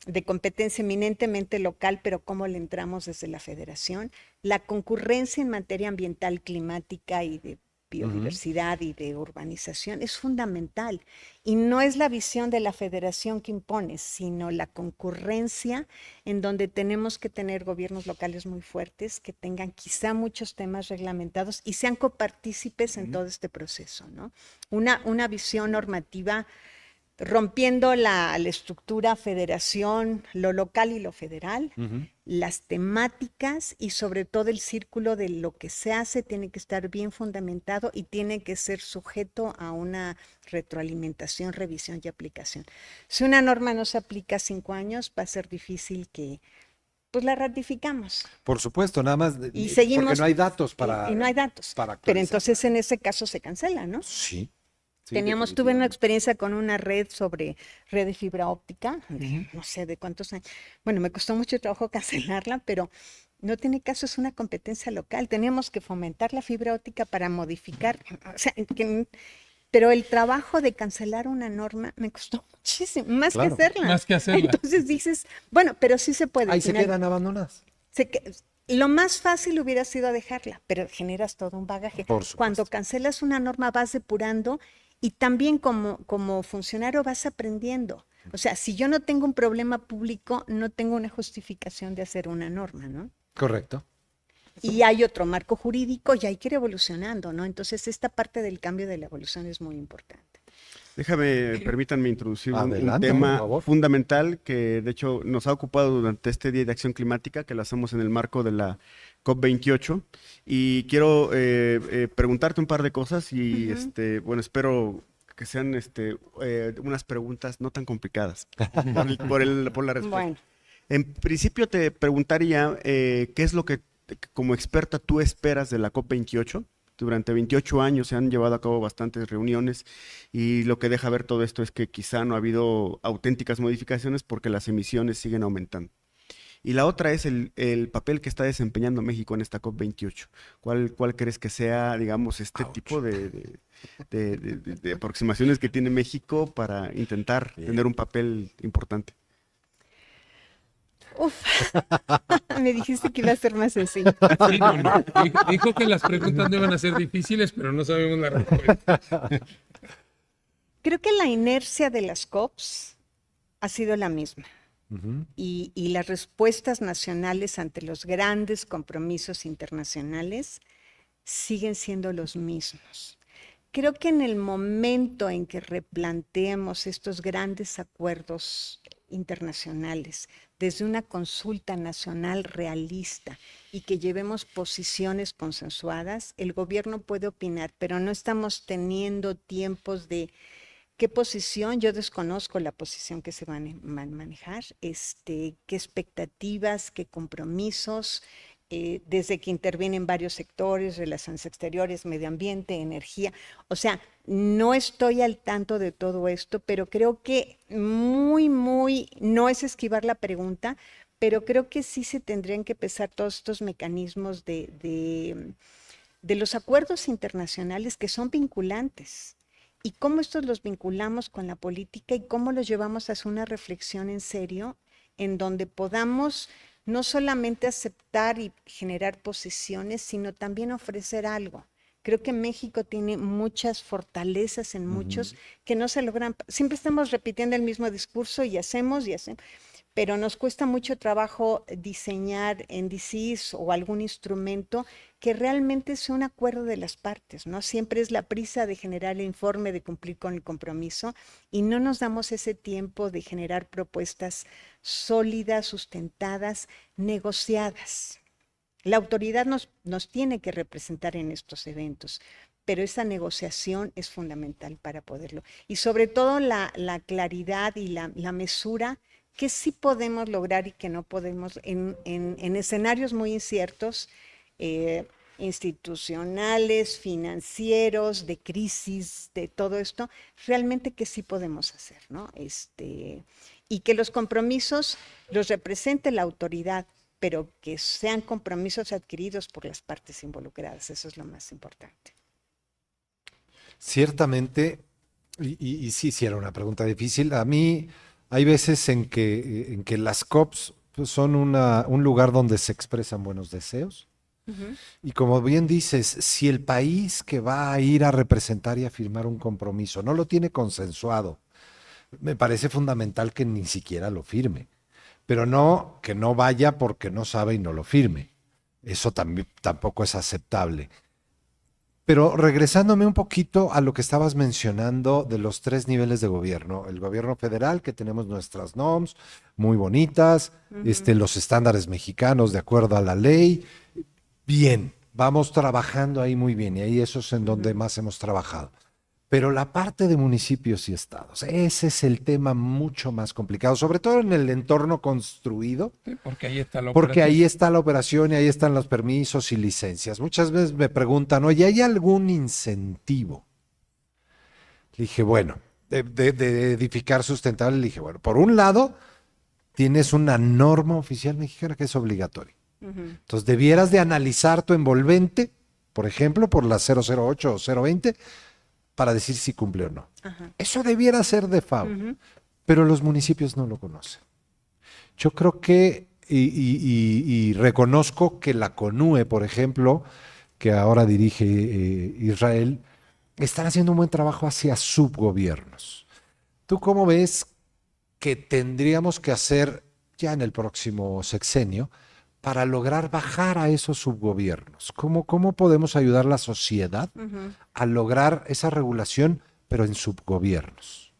Speaker 3: de competencia eminentemente local, pero cómo le entramos desde la federación. La concurrencia en materia ambiental, climática y de biodiversidad y de urbanización es fundamental. Y no es la visión de la federación que impone, sino la concurrencia en donde tenemos que tener gobiernos locales muy fuertes, que tengan quizá muchos temas reglamentados y sean copartícipes en todo este proceso, ¿no? Una visión normativa rompiendo la estructura federación, lo local y lo federal, las temáticas y sobre todo el círculo de lo que se hace tiene que estar bien fundamentado y tiene que ser sujeto a una retroalimentación, revisión y aplicación. Si una norma no se aplica 5 años, va a ser difícil que pues la ratificamos.
Speaker 2: Por supuesto, nada más
Speaker 3: Y seguimos,
Speaker 2: porque no hay datos para
Speaker 3: y no hay datos.
Speaker 2: para
Speaker 3: Pero
Speaker 2: actualizar.
Speaker 3: entonces en ese caso se cancela, ¿no?
Speaker 2: Sí. Sí,
Speaker 3: Tuve una
Speaker 2: definitivamente.
Speaker 3: experiencia con una red sobre red de fibra óptica, no sé de cuántos años. Bueno, me costó mucho trabajo cancelarla, pero no tiene caso, es una competencia local. Teníamos que fomentar la fibra óptica para modificar, o sea, pero el trabajo de cancelar una norma me costó muchísimo, más
Speaker 2: Claro.
Speaker 3: que hacerla.
Speaker 4: Más que hacerla.
Speaker 3: Entonces dices, bueno, pero sí se puede.
Speaker 2: Ahí
Speaker 3: Al
Speaker 2: se
Speaker 3: final,
Speaker 2: quedan abandonadas.
Speaker 3: lo más fácil hubiera sido dejarla, pero generas todo un bagaje.
Speaker 2: Por supuesto.
Speaker 3: Cuando cancelas una norma vas depurando y también como funcionario vas aprendiendo. O sea, si yo no tengo un problema público, no tengo una justificación de hacer una norma, ¿no?
Speaker 2: Correcto.
Speaker 3: Y hay otro marco jurídico y hay que ir evolucionando, ¿no? Entonces, esta parte del cambio de la evolución es muy importante.
Speaker 1: Permítanme introducir un
Speaker 2: Adelante, por
Speaker 1: tema
Speaker 2: favor.
Speaker 1: fundamental que de hecho nos ha ocupado durante este Día de Acción Climática, que lo hacemos en el marco de la COP28. Y quiero preguntarte un par de cosas y bueno, espero que sean unas preguntas no tan complicadas por la respuesta.
Speaker 3: Bueno,
Speaker 1: En principio te preguntaría qué es lo que como experta tú esperas de la COP28. Durante 28 años se han llevado a cabo bastantes reuniones y lo que deja ver todo esto es que quizá no ha habido auténticas modificaciones porque las emisiones siguen aumentando. Y la otra es el papel que está desempeñando México en esta COP28. ¿Cuál crees que sea, digamos, este tipo de aproximaciones que tiene México para intentar tener un papel importante?
Speaker 3: me dijiste que iba a ser más sencillo.
Speaker 4: Sí, no. Dijo que las preguntas no iban a ser difíciles, pero no sabemos la respuesta.
Speaker 3: Creo que la inercia de las COPs ha sido la misma. Y las respuestas nacionales ante los grandes compromisos internacionales siguen siendo los mismos. Creo que en el momento en que replanteemos estos grandes acuerdos internacionales desde una consulta nacional realista y que llevemos posiciones consensuadas, el gobierno puede opinar, pero no estamos teniendo tiempos de qué posición. Yo desconozco la posición que se van a manejar, qué expectativas, qué compromisos, desde que intervienen varios sectores, relaciones exteriores, medio ambiente, energía. O sea, no estoy al tanto de todo esto, pero creo que no es esquivar la pregunta, pero creo que sí se tendrían que pensar todos estos mecanismos de los acuerdos internacionales que son vinculantes. Y cómo estos los vinculamos con la política y cómo los llevamos a hacer una reflexión en serio en donde podamos no solamente aceptar y generar posiciones, sino también ofrecer algo. Creo que México tiene muchas fortalezas en muchos que no se logran. Siempre estamos repitiendo el mismo discurso y hacemos, pero nos cuesta mucho trabajo diseñar NDCs o algún instrumento que realmente sea un acuerdo de las partes, ¿no? Siempre es la prisa de generar el informe, de cumplir con el compromiso y no nos damos ese tiempo de generar propuestas sólidas, sustentadas, negociadas. La autoridad nos tiene que representar en estos eventos, pero esa negociación es fundamental para poderlo. Y sobre todo la claridad y la mesura que sí podemos lograr y que no podemos en escenarios muy inciertos. institucionales, financieros, de crisis, de todo esto, realmente que sí podemos hacer, ¿no? Y que los compromisos los represente la autoridad, pero que sean compromisos adquiridos por las partes involucradas. Eso es lo más importante.
Speaker 2: Ciertamente, y sí era una pregunta difícil. A mí hay veces en que las COPs pues, son un lugar donde se expresan buenos deseos. Y como bien dices, si el país que va a ir a representar y a firmar un compromiso no lo tiene consensuado, me parece fundamental que ni siquiera lo firme. Pero no que no vaya porque no sabe y no lo firme. Eso también, tampoco es aceptable. Pero regresándome un poquito a lo que estabas mencionando de los 3 niveles de gobierno, el gobierno federal, que tenemos nuestras normas muy bonitas, los estándares mexicanos de acuerdo a la ley, bien, vamos trabajando ahí muy bien y ahí eso es en donde más hemos trabajado. Pero la parte de municipios y estados, ese es el tema mucho más complicado, sobre todo en el entorno construido,
Speaker 4: Sí, porque ahí está la
Speaker 2: porque
Speaker 4: operación.
Speaker 2: ahí está la operación y ahí están los permisos y licencias. Muchas veces me preguntan, oye, ¿hay algún incentivo? Le dije, bueno, de edificar sustentable, le dije, bueno, por un lado, tienes una norma oficial mexicana que es obligatoria. Entonces, debieras de analizar tu envolvente, por ejemplo, por la 008 o 020, para decir si cumple o no.
Speaker 3: Ajá.
Speaker 2: Eso debiera ser de FAO, pero los municipios no lo conocen. Yo creo que, y reconozco que la CONUE, por ejemplo, que ahora dirige Israel, están haciendo un buen trabajo hacia subgobiernos. ¿Tú cómo ves que tendríamos que hacer ya en el próximo sexenio para lograr bajar a esos subgobiernos? ¿Cómo podemos ayudar a la sociedad a lograr esa regulación, pero en subgobiernos?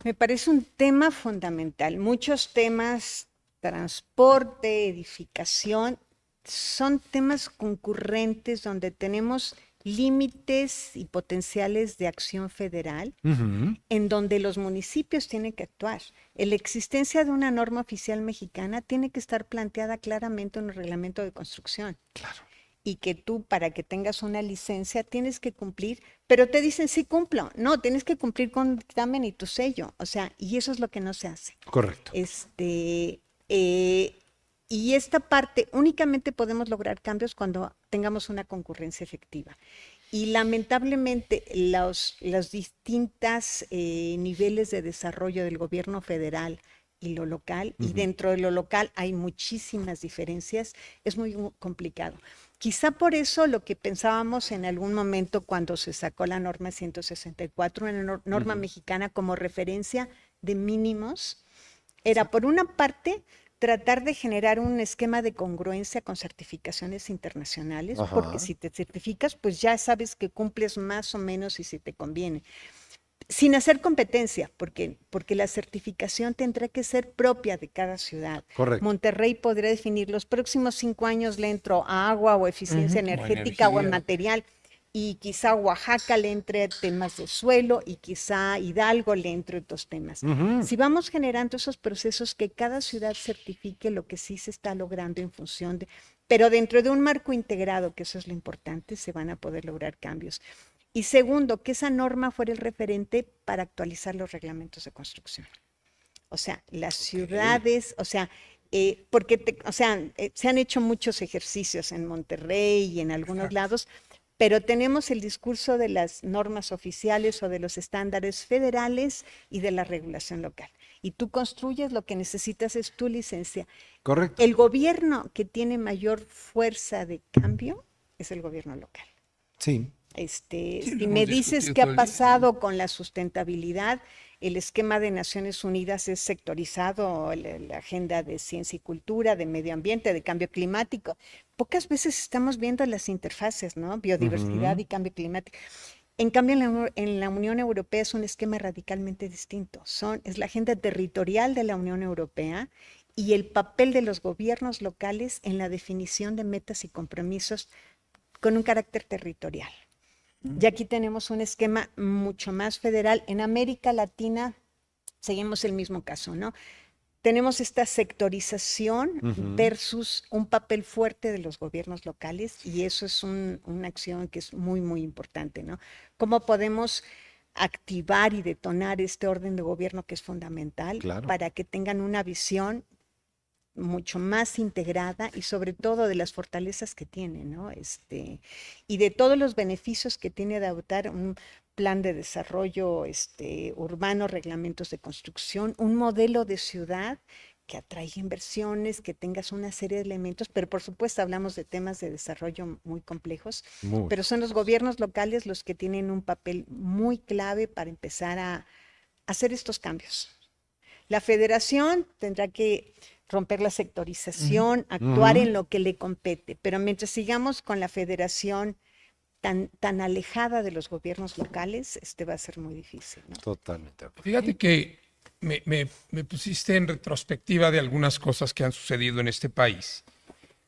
Speaker 3: Me parece un tema fundamental. Muchos temas, transporte, edificación, son temas concurrentes donde tenemos límites y potenciales de acción federal, en donde los municipios tienen que actuar. La existencia de una norma oficial mexicana tiene que estar planteada claramente en el reglamento de construcción.
Speaker 2: Claro.
Speaker 3: Y que tú, para que tengas una licencia, tienes que cumplir, pero te dicen, sí cumplo. No, tienes que cumplir con dictamen y tu sello. O sea, y eso es lo que no se hace.
Speaker 2: Correcto.
Speaker 3: Y esta parte únicamente podemos lograr cambios cuando tengamos una concurrencia efectiva. Y lamentablemente los distintos niveles de desarrollo del gobierno federal y lo local, y dentro de lo local hay muchísimas diferencias, es muy complicado. Quizá por eso lo que pensábamos en algún momento cuando se sacó la norma 164, una norma mexicana como referencia de mínimos, era por una parte tratar de generar un esquema de congruencia con certificaciones internacionales, porque si te certificas, pues ya sabes que cumples más o menos y si te conviene. Sin hacer competencia, porque la certificación tendrá que ser propia de cada ciudad.
Speaker 2: Correcto.
Speaker 3: Monterrey podría definir los próximos 5 años le entro a agua o eficiencia energética o en material, y quizá Oaxaca le entre temas de suelo y quizá Hidalgo le entre otros temas. Si vamos generando esos procesos que cada ciudad certifique lo que sí se está logrando en función de, pero dentro de un marco integrado, que eso es lo importante, se van a poder lograr cambios. Y segundo, que esa norma fuera el referente para actualizar los reglamentos de construcción. O sea, las ciudades, o sea, porque se han hecho muchos ejercicios en Monterrey y en algunos lados, pero tenemos el discurso de las normas oficiales o de los estándares federales y de la regulación local. Y tú construyes, lo que necesitas es tu licencia.
Speaker 2: Correcto.
Speaker 3: El gobierno que tiene mayor fuerza de cambio es el gobierno local.
Speaker 2: Sí.
Speaker 3: Si me dices qué ha pasado con la sustentabilidad, el esquema de Naciones Unidas es sectorizado, la agenda de ciencia y cultura, de medio ambiente, de cambio climático. Pocas veces estamos viendo las interfaces, ¿no? Biodiversidad y cambio climático. En cambio, en la Unión Europea es un esquema radicalmente distinto. Es la agenda territorial de la Unión Europea y el papel de los gobiernos locales en la definición de metas y compromisos con un carácter territorial. Y aquí tenemos un esquema mucho más federal. En América Latina seguimos el mismo caso, ¿no? tenemos esta sectorización
Speaker 2: Ujú.
Speaker 3: versus un papel fuerte de los gobiernos locales y eso es una acción que es muy, muy importante, ¿no? ¿Cómo podemos activar y detonar este orden de gobierno que es fundamental
Speaker 2: Claro.
Speaker 3: para que tengan una visión mucho más integrada y sobre todo de las fortalezas que tiene, ¿no? Y de todos los beneficios que tiene de adoptar un plan de desarrollo urbano, reglamentos de construcción, un modelo de ciudad que atraiga inversiones, que tengas una serie de elementos, pero por supuesto hablamos de temas de desarrollo muy complejos,
Speaker 2: Muy.
Speaker 3: pero son los gobiernos locales los que tienen un papel muy clave para empezar a hacer estos cambios. La federación tendrá que romper la sectorización, actuar
Speaker 2: Ujú.
Speaker 3: en lo que le compete, pero mientras sigamos con la federación tan alejada de los gobiernos locales, va a ser muy difícil, ¿no?
Speaker 2: Totalmente. De acuerdo.
Speaker 4: Fíjate que me pusiste en retrospectiva de algunas cosas que han sucedido en este país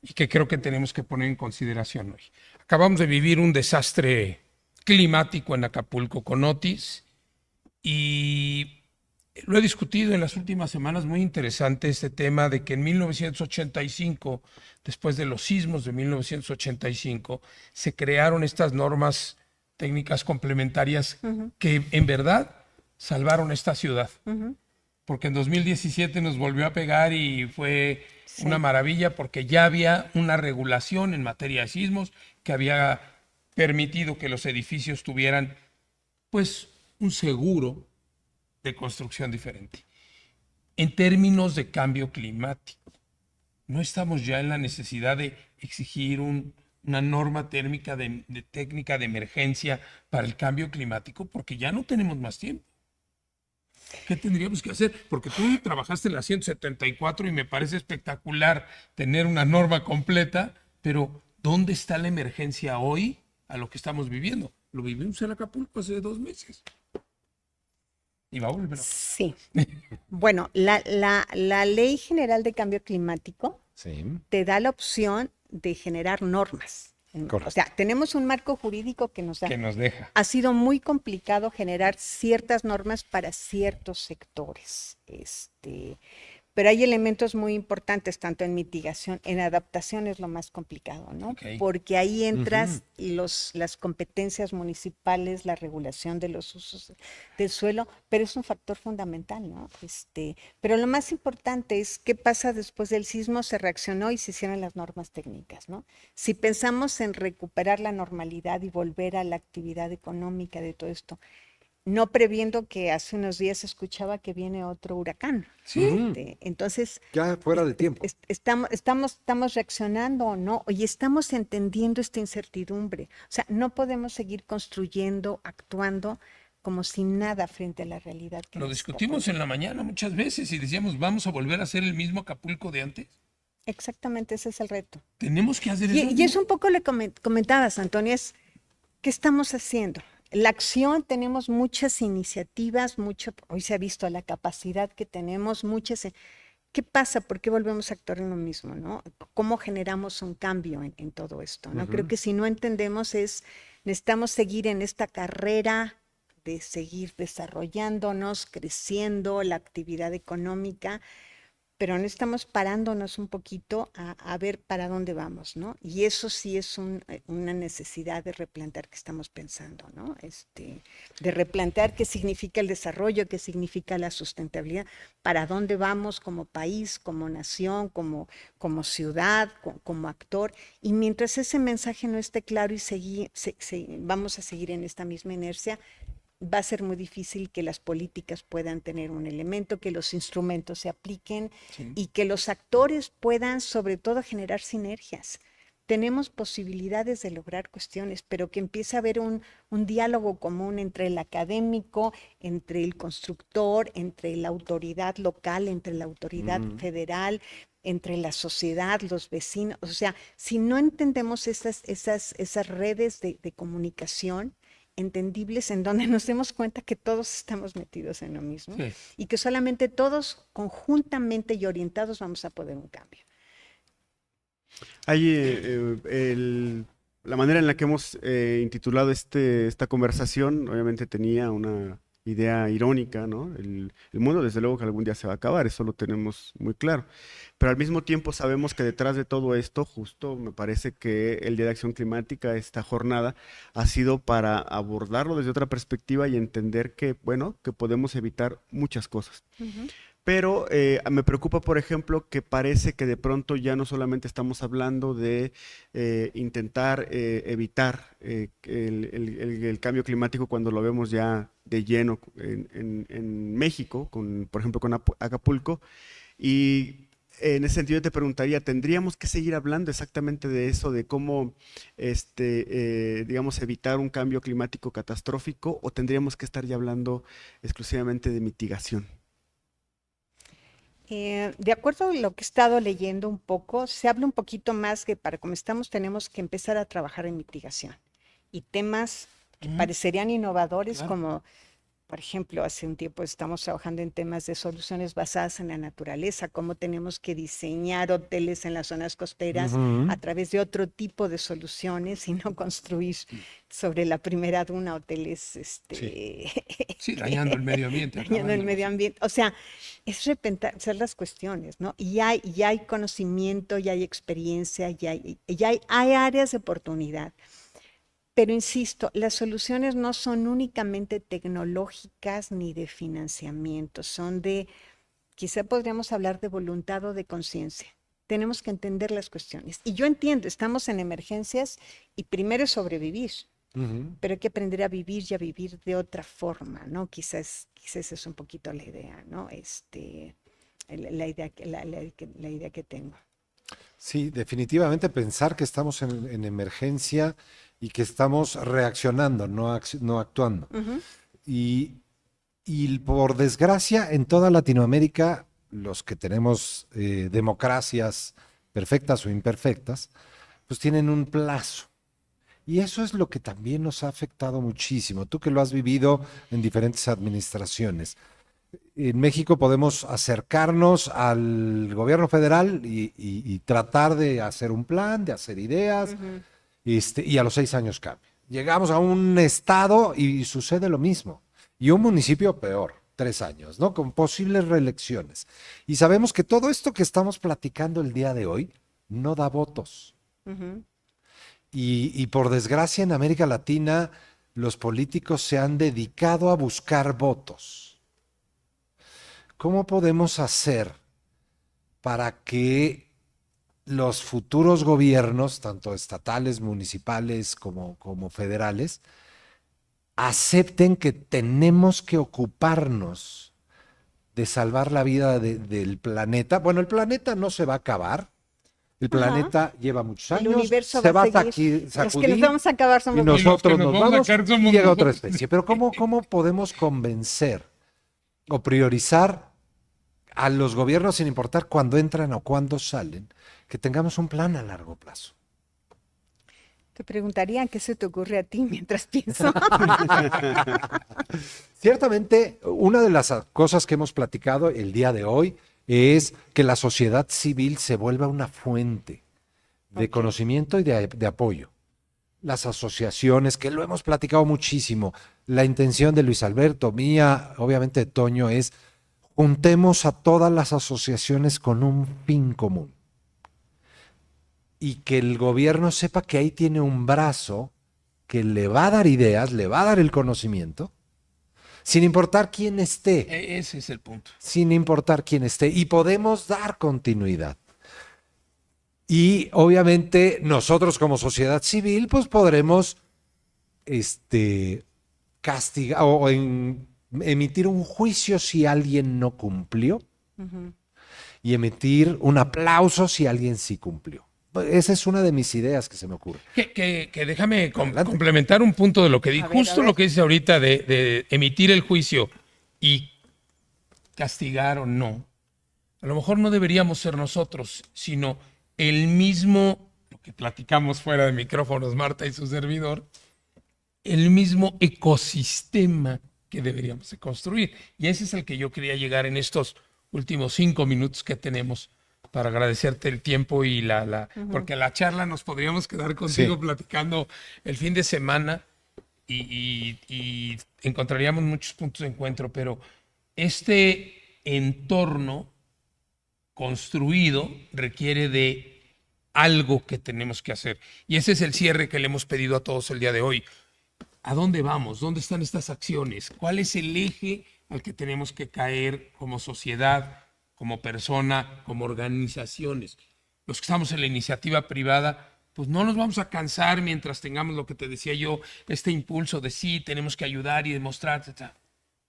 Speaker 4: y que creo que tenemos que poner en consideración hoy. Acabamos de vivir un desastre climático en Acapulco con Otis y lo he discutido en las últimas semanas, muy interesante este tema de que en 1985, después de los sismos de 1985, se crearon estas normas técnicas complementarias que en verdad salvaron esta ciudad. Porque en 2017 nos volvió a pegar y fue
Speaker 3: Sí.
Speaker 4: una maravilla porque ya había una regulación en materia de sismos que había permitido que los edificios tuvieran pues un seguro de construcción diferente. En términos de cambio climático, no estamos ya en la necesidad de exigir una norma térmica de técnica de emergencia para el cambio climático porque ya no tenemos más tiempo. ¿Qué tendríamos que hacer? Porque tú trabajaste en la 174 y me parece espectacular tener una norma completa, pero ¿dónde está la emergencia hoy a lo que estamos viviendo? Lo vivimos en Acapulco hace 2 meses. Y va a volver a pasar.
Speaker 3: Sí. Bueno, la Ley General de Cambio Climático
Speaker 2: Sí.
Speaker 3: te da la opción de generar normas. O
Speaker 2: Correcto.
Speaker 3: sea, tenemos un marco jurídico que nos da.
Speaker 4: Que nos deja.
Speaker 3: Ha sido muy complicado generar ciertas normas para ciertos sectores. Pero hay elementos muy importantes, tanto en mitigación, en adaptación es lo más complicado, ¿no?
Speaker 4: Ok.
Speaker 3: Porque ahí entras las competencias municipales, la regulación de los usos del suelo, pero es un factor fundamental, ¿no? Pero lo más importante es qué pasa después del sismo, se reaccionó y se hicieron las normas técnicas, ¿no? Si pensamos en recuperar la normalidad y volver a la actividad económica de todo esto, no previendo que hace unos días escuchaba que viene otro huracán. Entonces,
Speaker 2: Ya fuera de tiempo.
Speaker 3: estamos reaccionando o no, y estamos entendiendo esta incertidumbre. O sea, no podemos seguir construyendo, actuando como si nada frente a la realidad que
Speaker 4: Lo
Speaker 3: nos está
Speaker 4: discutimos en
Speaker 3: poniendo.
Speaker 4: la mañana muchas veces y decíamos, ¿vamos a volver a ser el mismo Acapulco de antes?
Speaker 3: Exactamente, ese es el reto.
Speaker 4: Tenemos que hacer
Speaker 3: Y eso un poco le comentabas, Antonio, es ¿qué estamos haciendo? La acción, tenemos muchas iniciativas, hoy se ha visto la capacidad que tenemos, ¿qué pasa? ¿Por qué volvemos a actuar en lo mismo, no? ¿Cómo generamos un cambio en todo esto, no? Creo que si no entendemos necesitamos seguir en esta carrera de seguir desarrollándonos, creciendo, la actividad económica, pero no estamos parándonos un poquito a ver para dónde vamos, ¿no? Y eso sí es una necesidad de replantear qué estamos pensando, ¿no? De replantear qué significa el desarrollo, qué significa la sustentabilidad, para dónde vamos como país, como nación, como ciudad, como actor. Y mientras ese mensaje no esté claro y vamos a seguir en esta misma inercia, va a ser muy difícil que las políticas puedan tener un elemento, que los instrumentos se apliquen y que los actores puedan sobre todo generar sinergias. Tenemos posibilidades de lograr cuestiones, pero que empiece a haber un diálogo común entre el académico, entre el constructor, entre la autoridad local, entre la autoridad federal, entre la sociedad, los vecinos. O sea, si no entendemos esas redes de comunicación, entendibles en donde nos demos cuenta que todos estamos metidos en lo mismo y que solamente todos conjuntamente y orientados vamos a poder un cambio.
Speaker 1: Hay la manera en la que hemos intitulado esta conversación, obviamente tenía idea irónica, ¿no? El mundo desde luego que algún día se va a acabar, eso lo tenemos muy claro. Pero al mismo tiempo sabemos que detrás de todo esto, justo me parece que el Día de Acción Climática, esta jornada, ha sido para abordarlo desde otra perspectiva y entender que, bueno, que podemos evitar muchas cosas. Pero me preocupa, por ejemplo, que parece que de pronto ya no solamente estamos hablando de intentar evitar el cambio climático cuando lo vemos ya de lleno en México, por ejemplo, con Acapulco. Y en ese sentido te preguntaría, ¿tendríamos que seguir hablando exactamente de eso, de cómo, digamos, evitar un cambio climático catastrófico, o tendríamos que estar ya hablando exclusivamente de mitigación?
Speaker 3: De acuerdo a lo que he estado leyendo un poco, se habla un poquito más que para como estamos tenemos que empezar a trabajar en mitigación y temas que parecerían innovadores
Speaker 4: Claro.
Speaker 3: como, por ejemplo, hace un tiempo estamos trabajando en temas de soluciones basadas en la naturaleza, cómo tenemos que diseñar hoteles en las zonas costeras a través de otro tipo de soluciones y no construir sobre la primera duna hoteles
Speaker 4: Sí, dañando el medio ambiente.
Speaker 3: dañando el
Speaker 4: acabando.
Speaker 3: medio ambiente. O sea, es repensar las cuestiones, ¿no? Y ya hay conocimiento, ya hay experiencia, hay áreas de oportunidad. Pero insisto, las soluciones no son únicamente tecnológicas ni de financiamiento, quizá podríamos hablar de voluntad o de conciencia. Tenemos que entender las cuestiones. Y yo entiendo, estamos en emergencias y primero es sobrevivir, pero hay que aprender a vivir y a vivir de otra forma, ¿no? Quizás esa es un poquito la idea, ¿no? La idea que tengo.
Speaker 2: Sí, definitivamente pensar que estamos en emergencia y que estamos reaccionando, no actuando. Y, y por desgracia, en toda Latinoamérica, los que tenemos democracias perfectas o imperfectas, pues tienen un plazo. Y eso es lo que también nos ha afectado muchísimo. Tú que lo has vivido en diferentes administraciones. En México podemos acercarnos al gobierno federal y tratar de hacer un plan, de hacer ideas, y a los 6 años cambia. Llegamos a un estado y sucede lo mismo. Y un municipio peor, 3 años, ¿no? Con posibles reelecciones. Y sabemos que todo esto que estamos platicando el día de hoy no da votos. Y por desgracia en América Latina los políticos se han dedicado a buscar votos. ¿Cómo podemos hacer para que los futuros gobiernos, tanto estatales, municipales como federales, acepten que tenemos que ocuparnos de salvar la vida del planeta? Bueno, el planeta no se va a acabar. El planeta lleva muchos
Speaker 3: El
Speaker 2: años,
Speaker 3: universo
Speaker 2: se va a
Speaker 3: a seguir. Los que nos
Speaker 2: sacudir
Speaker 3: vamos a acabar
Speaker 2: y
Speaker 3: somos
Speaker 2: nosotros
Speaker 4: nos
Speaker 2: nos
Speaker 4: vamos a
Speaker 2: vamos
Speaker 4: sacar
Speaker 2: y
Speaker 4: somos
Speaker 2: llega otra
Speaker 4: nosotros.
Speaker 2: especie. Pero ¿cómo podemos convencer o priorizar a los gobiernos, sin importar cuándo entran o cuándo salen, que tengamos un plan a largo plazo?
Speaker 3: Te preguntaría qué se te ocurre a ti mientras pienso.
Speaker 2: Ciertamente, una de las cosas que hemos platicado el día de hoy es que la sociedad civil se vuelva una fuente de conocimiento y de apoyo. Las asociaciones, que lo hemos platicado muchísimo, la intención de Luis Alberto, mía, obviamente de Toño, es juntemos a todas las asociaciones con un fin común. Y que el gobierno sepa que ahí tiene un brazo que le va a dar ideas, le va a dar el conocimiento, sin importar quién esté.
Speaker 4: Ese es el punto.
Speaker 2: Sin importar quién esté. Y podemos dar continuidad. Y obviamente nosotros como sociedad civil, pues podremos castigar o emitir un juicio si alguien no cumplió y emitir un aplauso si alguien sí cumplió. Esa es una de mis ideas que se me ocurre.
Speaker 4: Que déjame
Speaker 2: Adelante.
Speaker 4: complementar un punto de lo que di.
Speaker 3: A ver,
Speaker 4: Justo
Speaker 3: a ver.
Speaker 4: lo que dice ahorita de emitir el juicio y castigar o no. A lo mejor no deberíamos ser nosotros, sino el mismo, lo que platicamos fuera de micrófonos, Marta y su servidor, el mismo ecosistema que deberíamos de construir. Y ese es el que yo quería llegar en estos últimos 5 minutos que tenemos para agradecerte el tiempo y porque la charla nos podríamos quedar contigo
Speaker 2: Sí.
Speaker 4: platicando el fin de semana. y encontraríamos muchos puntos de encuentro, pero este entorno construido requiere de algo que tenemos que hacer. Y ese es el cierre que le hemos pedido a todos el día de hoy. ¿A dónde vamos? ¿Dónde están estas acciones? ¿Cuál es el eje al que tenemos que caer como sociedad, como persona, como organizaciones? Los que estamos en la iniciativa privada, pues no nos vamos a cansar mientras tengamos lo que te decía yo, este impulso de sí, tenemos que ayudar y demostrar, etc.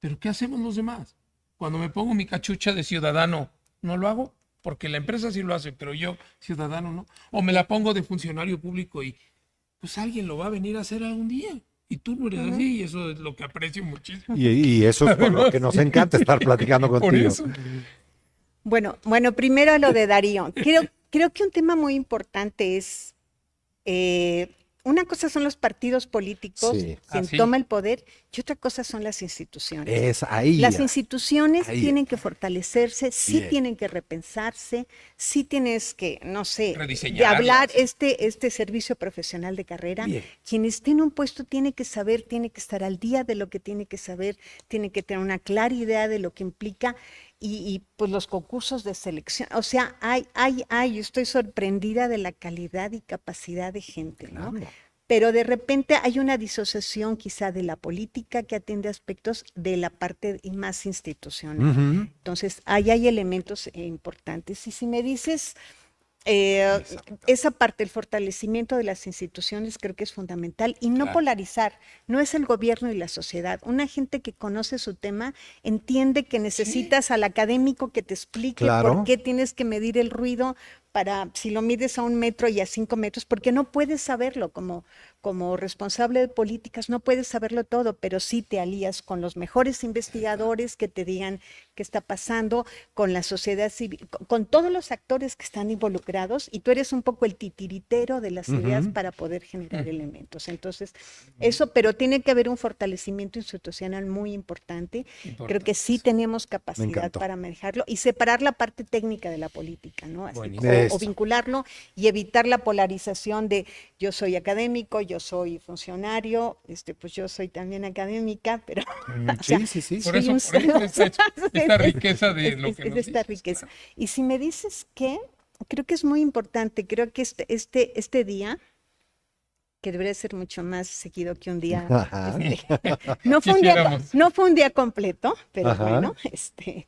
Speaker 4: Pero ¿qué hacemos los demás? Cuando me pongo mi cachucha de ciudadano, ¿no lo hago? Porque la empresa sí lo hace, pero yo, ciudadano, no. O me la pongo de funcionario público y pues alguien lo va a venir a hacer algún día. Y tú no eres así, y eso es lo que aprecio muchísimo.
Speaker 2: Y eso es por lo que nos encanta estar platicando
Speaker 4: Por
Speaker 2: contigo.
Speaker 4: eso.
Speaker 3: Bueno, primero lo de Darío. Creo que un tema muy importante es, una cosa son los partidos políticos,
Speaker 2: Sí.
Speaker 3: quien
Speaker 4: Sí.
Speaker 3: toma el poder, y otra cosa son las instituciones.
Speaker 2: Es ahí.
Speaker 3: Las instituciones
Speaker 2: ahí.
Speaker 3: tienen que fortalecerse, sí
Speaker 2: Bien.
Speaker 3: tienen que repensarse, sí tienes que, no sé, de
Speaker 4: Rediseñarlas.
Speaker 3: hablar este servicio profesional de carrera.
Speaker 2: Bien.
Speaker 3: Quien esté en un puesto tiene que saber, tiene que estar al día de lo que tiene que saber, tiene que tener una clara idea de lo que implica y pues los concursos de selección. O sea, yo estoy sorprendida de la calidad y capacidad de gente, ¿no?
Speaker 2: Claro.
Speaker 3: Pero de repente hay una disociación quizá de la política que atiende aspectos de la parte más institucional.
Speaker 2: Ujú.
Speaker 3: Entonces, ahí hay elementos importantes. Y si me dices, esa parte, el fortalecimiento de las instituciones, creo que es fundamental. Y no
Speaker 4: Claro.
Speaker 3: polarizar, no es el gobierno y la sociedad. Una gente que conoce su tema entiende que necesitas al académico que te explique
Speaker 2: Claro.
Speaker 3: por qué tienes que medir el ruido para, si lo mides a 1 metro y a 5 metros, porque no puedes saberlo como responsable de políticas, no puedes saberlo todo, pero sí te alías con los mejores investigadores que te digan qué está pasando, con la sociedad civil, con todos los actores que están involucrados, y tú eres un poco el titiritero de las ideas para poder generar elementos. Entonces, eso, pero tiene que haber un fortalecimiento institucional muy importante. Creo que sí tenemos capacidad
Speaker 2: encantó.
Speaker 3: para manejarlo y separar la parte técnica de la política, ¿no? Así,
Speaker 4: Buenísimo.
Speaker 3: o
Speaker 2: Eso.
Speaker 3: vincularlo y evitar la polarización de yo soy académico, yo soy funcionario, pues yo soy también académica, pero o sea,
Speaker 2: Sí.
Speaker 4: Por
Speaker 3: soy
Speaker 4: eso,
Speaker 3: un
Speaker 4: esta riqueza de lo que
Speaker 3: es
Speaker 4: nos
Speaker 3: esta
Speaker 4: dices,
Speaker 3: riqueza.
Speaker 4: claro.
Speaker 3: Y si me dices que, creo que es muy importante, creo que este día, que debería ser mucho más seguido que un día,
Speaker 2: Ajá.
Speaker 3: no fue
Speaker 4: Quisiéramos.
Speaker 3: no fue un día completo, pero
Speaker 2: Ajá.
Speaker 3: bueno,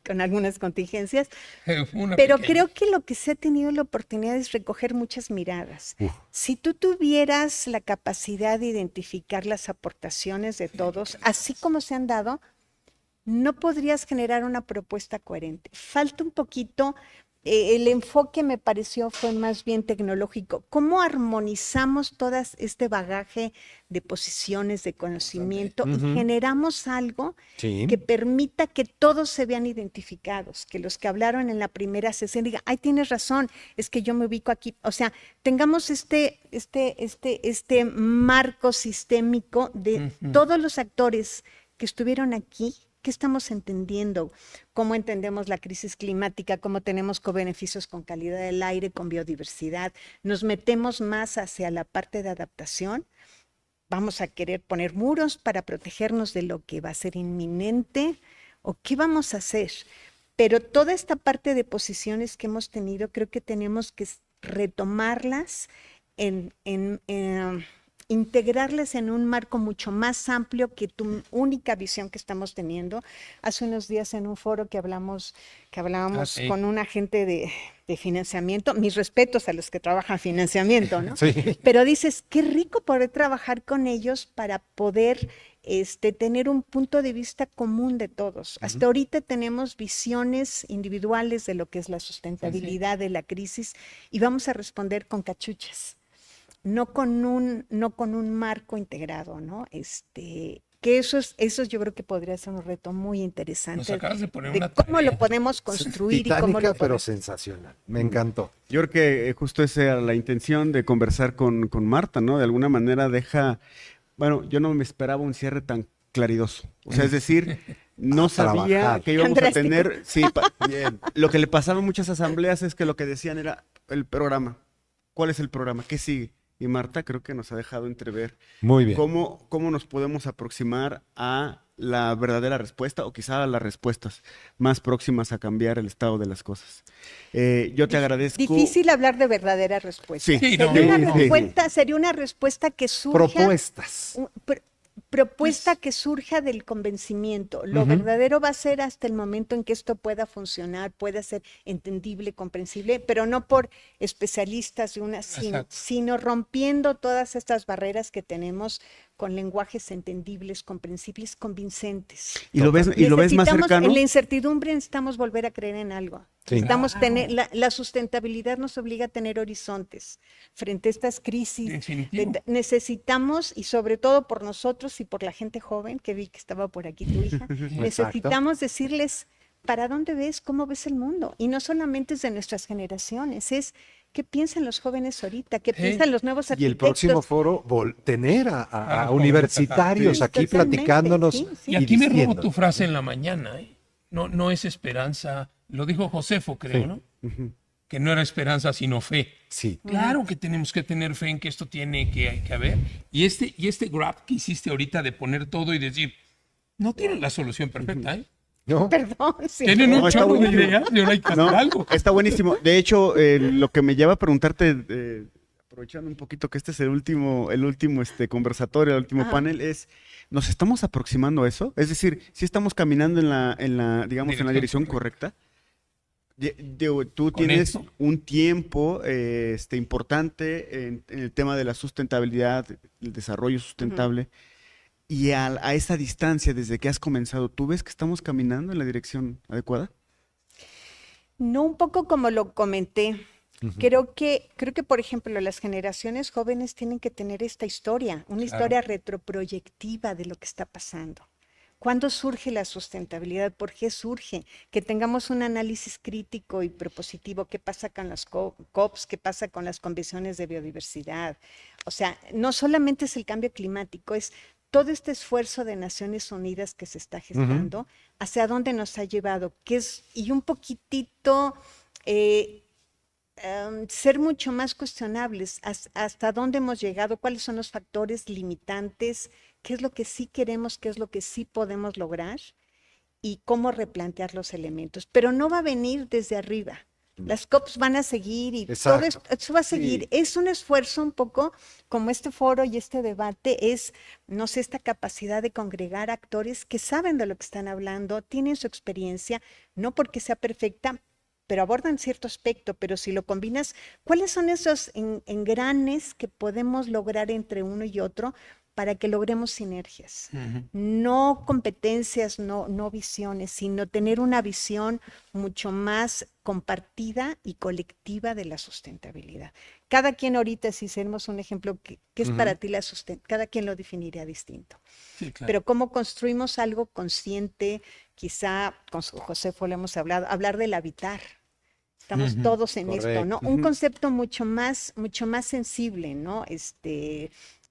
Speaker 3: con algunas contingencias.
Speaker 4: Una
Speaker 3: Pero
Speaker 4: pequeña.
Speaker 3: creo que lo que se ha tenido la oportunidad es recoger muchas miradas. Si tú tuvieras la capacidad de identificar las aportaciones de todos, así como se han dado, no podrías generar una propuesta coherente. Falta un poquito, el enfoque me pareció fue más bien tecnológico. ¿Cómo armonizamos todo este bagaje de posiciones, de conocimiento y generamos algo
Speaker 2: Sí.
Speaker 3: que permita que todos se vean identificados, que los que hablaron en la primera sesión digan, ay, tienes razón, es que yo me ubico aquí. O sea, tengamos este marco sistémico de todos los actores que estuvieron aquí. ¿Qué estamos entendiendo? ¿Cómo entendemos la crisis climática? ¿Cómo tenemos cobeneficios con calidad del aire, con biodiversidad? ¿Nos metemos más hacia la parte de adaptación? ¿Vamos a querer poner muros para protegernos de lo que va a ser inminente? ¿O qué vamos a hacer? Pero toda esta parte de posiciones que hemos tenido, creo que tenemos que retomarlas integrarles en un marco mucho más amplio que tu única visión que estamos teniendo. Hace unos días en un foro que hablábamos
Speaker 4: sí.
Speaker 3: con un agente de financiamiento, mis respetos a los que trabajan financiamiento, ¿no?
Speaker 2: Sí.
Speaker 3: Pero dices, qué rico poder trabajar con ellos para poder tener un punto de vista común de todos. Hasta ahorita tenemos visiones individuales de lo que es la sustentabilidad de la crisis y vamos a responder con cachuchas. No con un marco integrado, ¿no? Que eso yo creo que podría ser un reto muy
Speaker 4: Nos
Speaker 3: interesante
Speaker 4: acabas de poner
Speaker 3: de
Speaker 4: una
Speaker 3: cómo
Speaker 4: tarea.
Speaker 3: lo podemos construir y cómo
Speaker 2: Titánica,
Speaker 3: lo
Speaker 2: pero
Speaker 3: podemos...
Speaker 2: sensacional. Me encantó.
Speaker 1: Yo creo que justo esa era la intención de conversar con Marta, ¿no? De alguna manera bueno, yo no me esperaba un cierre tan claridoso. O sea, es decir, no sabía
Speaker 2: trabajar.
Speaker 1: que íbamos a
Speaker 3: Drástico.
Speaker 1: tener, sí, bien. Lo que le pasaba a muchas asambleas es que lo que decían era el programa. ¿Cuál es el programa? ¿Qué sigue? y Marta creo que nos ha dejado entrever
Speaker 2: Muy bien.
Speaker 1: cómo nos podemos aproximar a la verdadera respuesta o quizá a las respuestas más próximas a cambiar el estado de las cosas. Yo te agradezco.
Speaker 3: Difícil hablar de verdadera respuesta.
Speaker 1: Sí,
Speaker 4: Sí,
Speaker 3: Sería
Speaker 4: no,
Speaker 3: una
Speaker 4: no.
Speaker 3: respuesta, sería una respuesta que surja,
Speaker 2: Propuestas.
Speaker 3: propuesta que surja del convencimiento. Lo verdadero va a ser hasta el momento en que esto pueda funcionar, pueda ser entendible, comprensible, pero no por especialistas de una,
Speaker 4: Exacto.
Speaker 3: sino rompiendo todas estas barreras que tenemos con lenguajes entendibles, comprensibles, convincentes.
Speaker 1: ¿Y lo ves más
Speaker 3: Necesitamos,
Speaker 1: cercano?
Speaker 3: en la incertidumbre necesitamos volver a creer en algo.
Speaker 2: Sí.
Speaker 3: Necesitamos tener, la sustentabilidad nos obliga a tener horizontes frente a estas crisis.
Speaker 4: Definitivo.
Speaker 3: Necesitamos, y sobre todo por nosotros y por la gente joven, que vi que estaba por aquí tu hija, necesitamos decirles, ¿para dónde ves? ¿Cómo ves el mundo? Y no solamente es de nuestras generaciones, es qué piensan los jóvenes ahorita, qué piensan los nuevos
Speaker 2: Y el
Speaker 3: arquitectos.
Speaker 2: próximo foro, tener a
Speaker 4: Ah,
Speaker 2: universitarios
Speaker 3: sí.
Speaker 2: aquí
Speaker 3: Totalmente,
Speaker 2: platicándonos.
Speaker 3: sí, sí.
Speaker 4: Y aquí me robo
Speaker 2: diciendo.
Speaker 4: tu frase en la mañana, ¿eh? No es esperanza, lo dijo Josefo, creo,
Speaker 2: Sí.
Speaker 4: ¿no? Que no era esperanza, sino fe.
Speaker 2: Sí.
Speaker 4: Claro que tenemos que tener fe en que esto tiene que haber. Y este grab que hiciste ahorita de poner todo y decir, no tienen la solución perfecta, ¿eh?
Speaker 2: ¿No?
Speaker 3: Perdón, sí.
Speaker 4: Tienen un
Speaker 1: No, está
Speaker 4: chorro de
Speaker 1: buenísimo.
Speaker 4: ideas y ahora hay que hacer
Speaker 1: No,
Speaker 4: algo.
Speaker 1: está buenísimo. De hecho, lo que me lleva a preguntarte, aprovechando un poquito que este es el último conversatorio, el último
Speaker 3: Ajá.
Speaker 1: panel, es, ¿nos estamos aproximando a eso? Es decir, si estamos caminando digamos, en la dirección correcta. Tú
Speaker 4: Con
Speaker 1: tienes
Speaker 4: esto.
Speaker 1: un tiempo importante en el tema de la sustentabilidad, el desarrollo sustentable. Y a esa distancia, desde que has comenzado, ¿tú ves que estamos caminando en la dirección adecuada?
Speaker 3: No, un poco como lo comenté. Creo que, por ejemplo, las generaciones jóvenes tienen que tener esta historia, una historia retroproyectiva de lo que está pasando. ¿Cuándo surge la sustentabilidad? ¿Por qué surge? Que tengamos un análisis crítico y propositivo. ¿Qué pasa con las COPs? ¿Qué pasa con las convenciones de biodiversidad? O sea, no solamente es el cambio climático, es todo este esfuerzo de Naciones Unidas que se está gestando, hacia dónde nos ha llevado, y un poquitito ser mucho más cuestionables, hasta dónde hemos llegado, cuáles son los factores limitantes, qué es lo que sí queremos, qué es lo que sí podemos lograr y cómo replantear los elementos. Pero no va a venir desde arriba. Las COPs van a seguir y todo eso va a seguir.
Speaker 1: Sí.
Speaker 3: Es un esfuerzo un poco como este foro y este debate es, no sé, esta capacidad de congregar actores que saben de lo que están hablando, tienen su experiencia, no porque sea perfecta, pero abordan cierto aspecto, pero si lo combinas, ¿cuáles son esos engranes que podemos lograr entre uno y otro para que logremos sinergias? No competencias, no visiones, sino tener una visión mucho más compartida y colectiva de la sustentabilidad. Cada quien ahorita, si hacemos un ejemplo, ¿qué es para ti la sustentabilidad? Cada quien lo definiría distinto.
Speaker 4: Sí, claro.
Speaker 3: Pero cómo construimos algo consciente, quizá con Josefo le hemos hablado, hablar del habitar. Estamos todos en esto, ¿no? Un concepto mucho más sensible, ¿no?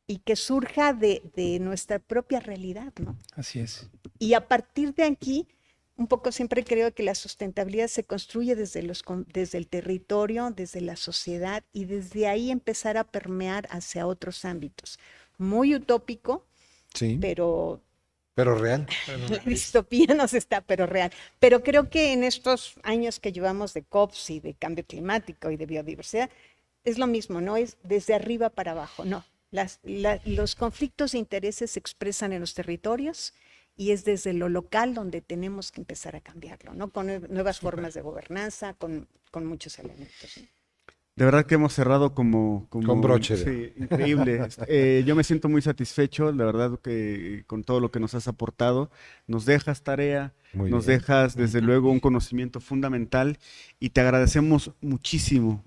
Speaker 3: Y que surja de nuestra propia realidad, ¿no?
Speaker 4: Así es.
Speaker 3: Y a partir de aquí, un poco siempre creo que la sustentabilidad se construye desde el territorio, desde la sociedad, y desde ahí empezar a permear hacia otros ámbitos. Muy utópico,
Speaker 2: Sí,
Speaker 3: pero
Speaker 2: real.
Speaker 3: la distopía nos está, pero real. Pero creo que en estos años que llevamos de COPs y de cambio climático y de biodiversidad, es lo mismo, no es desde arriba para abajo, no. Los conflictos de intereses se expresan en los territorios y es desde lo local donde tenemos que empezar a cambiarlo, ¿no? Con nuevas formas de gobernanza, con muchos elementos, ¿no?
Speaker 1: De verdad que hemos cerrado como
Speaker 2: Con broche de oro.
Speaker 1: Sí, increíble. Yo me siento muy satisfecho, la verdad que con todo lo que nos has aportado, nos dejas tarea,
Speaker 2: Muy
Speaker 1: nos
Speaker 2: bien.
Speaker 1: dejas desde luego un conocimiento fundamental y te agradecemos muchísimo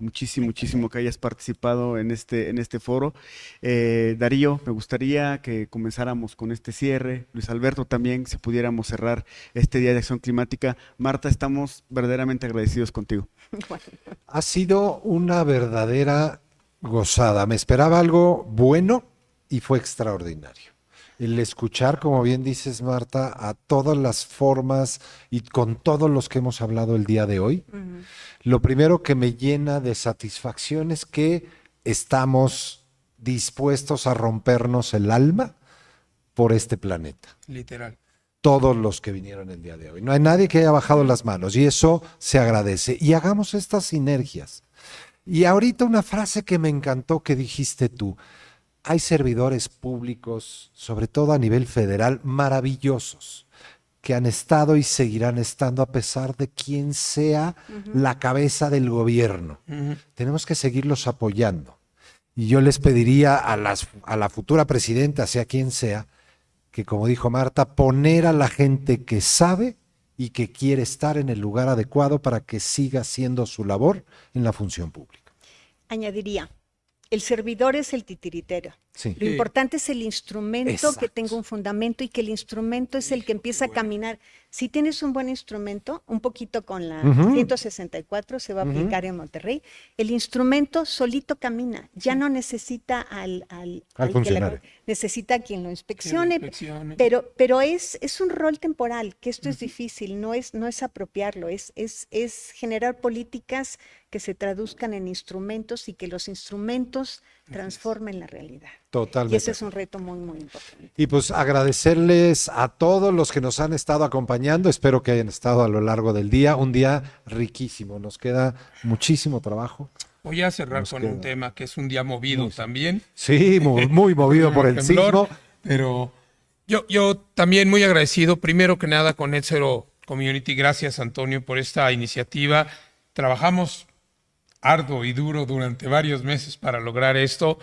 Speaker 1: que hayas participado en este foro. Darío, me gustaría que comenzáramos con este cierre. Luis Alberto también, si pudiéramos cerrar este Día de Acción Climática. Marta, estamos verdaderamente agradecidos contigo.
Speaker 3: Bueno,
Speaker 2: Ha sido una verdadera gozada. Me esperaba algo bueno y fue extraordinario. El escuchar, como bien dices, Marta, a todas las formas y con todos los que hemos hablado el día de hoy, lo primero que me llena de satisfacción es que estamos dispuestos a rompernos el alma por este planeta.
Speaker 4: Literal.
Speaker 2: Todos los que vinieron el día de hoy. No hay nadie que haya bajado las manos y eso se agradece. Y hagamos estas sinergias. Y ahorita una frase que me encantó que dijiste tú. Hay servidores públicos, sobre todo a nivel federal, maravillosos, que han estado y seguirán estando a pesar de quien sea la cabeza del gobierno. Tenemos que seguirlos apoyando. Y yo les pediría a la futura presidenta, sea quien sea, que como dijo Marta, poner a la gente que sabe y que quiere estar en el lugar adecuado para que siga haciendo su labor en la función pública.
Speaker 3: Añadiría, el servidor es el titiritero.
Speaker 2: Sí.
Speaker 3: Lo importante es el instrumento
Speaker 2: Exacto.
Speaker 3: que tenga un fundamento y que el instrumento es el que empieza a caminar. Si tienes un buen instrumento, un poquito con la 164 se va a aplicar en Monterrey, el instrumento solito camina, ya no necesita al
Speaker 2: funcionario.
Speaker 3: necesita a quien lo inspeccione,
Speaker 4: inspeccione.
Speaker 3: pero es un rol temporal, que esto es difícil, no es apropiarlo, es generar políticas que se traduzcan en instrumentos y que los instrumentos transformen la realidad.
Speaker 2: Totalmente.
Speaker 3: Y ese es un reto muy, muy importante.
Speaker 2: Y pues agradecerles a todos los que nos han estado acompañando. Espero que hayan estado a lo largo del día. Un día riquísimo. Nos queda muchísimo trabajo.
Speaker 4: Voy a cerrar con un tema que es un día movido también.
Speaker 2: Sí, muy movido por el
Speaker 4: temblor,
Speaker 2: sismo.
Speaker 4: Pero yo también muy agradecido, primero que nada, con Net Zero Community. Gracias, Antonio, por esta iniciativa. Trabajamos arduo y duro durante varios meses para lograr esto,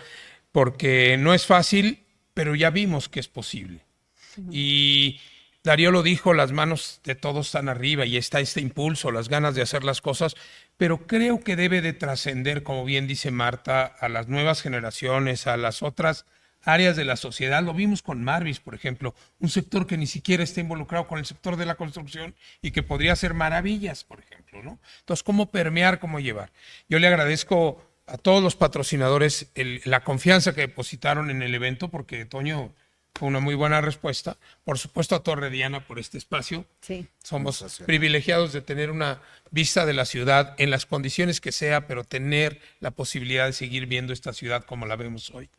Speaker 4: porque no es fácil, pero ya vimos que es posible. Y Darío lo dijo, las manos de todos están arriba y está este impulso, las ganas de hacer las cosas, pero creo que debe de trascender, como bien dice Marta, a las nuevas generaciones, a las otras áreas de la sociedad. Lo vimos con Marvis, por ejemplo, un sector que ni siquiera está involucrado con el sector de la construcción y que podría hacer maravillas, por ejemplo, ¿no? Entonces, ¿cómo permear, cómo llevar? Yo le agradezco a todos los patrocinadores la confianza que depositaron en el evento, porque Toño fue una muy buena respuesta. Por supuesto, a Torre Diana por este espacio.
Speaker 3: Sí.
Speaker 4: Somos privilegiados de tener una vista de la ciudad en las condiciones que sea, pero tener la posibilidad de seguir viendo esta ciudad como la vemos hoy.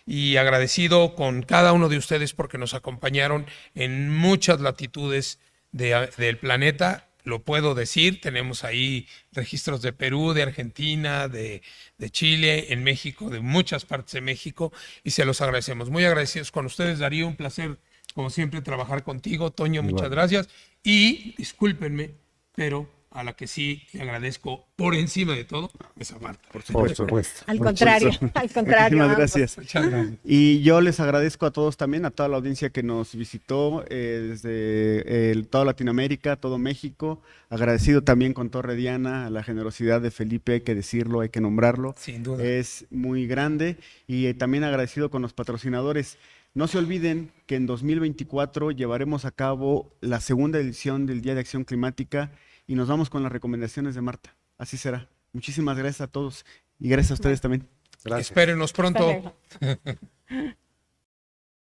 Speaker 4: Y agradecido con cada uno de ustedes porque nos acompañaron en muchas latitudes del planeta. Lo puedo decir, tenemos ahí registros de Perú, de Argentina, de Chile, en México, de muchas partes de México, y se los agradecemos. Muy agradecidos con ustedes, Darío, un placer, como siempre, trabajar contigo. Toño, muchas gracias. Y discúlpenme, pero a la que sí le agradezco por encima de todo es a Marta.
Speaker 1: Por
Speaker 2: Por
Speaker 1: supuesto.
Speaker 2: supuesto.
Speaker 3: Al contrario, al contrario.
Speaker 1: Muchísimas
Speaker 3: ambos.
Speaker 1: gracias.
Speaker 4: Muchas gracias.
Speaker 1: Y yo les agradezco a todos también, a toda la audiencia que nos visitó desde toda Latinoamérica, todo México. Agradecido también con Torre Diana, a la generosidad de Felipe, hay que decirlo, hay que nombrarlo.
Speaker 4: Sin duda.
Speaker 1: Es muy grande. Y también agradecido con los patrocinadores. No se olviden que en 2024 llevaremos a cabo la segunda edición del Día de Acción Climática y nos vamos con las recomendaciones de Marta. Así será. Muchísimas gracias a todos y gracias a ustedes también.
Speaker 2: Gracias.
Speaker 4: Espérenos pronto.
Speaker 3: Hasta luego.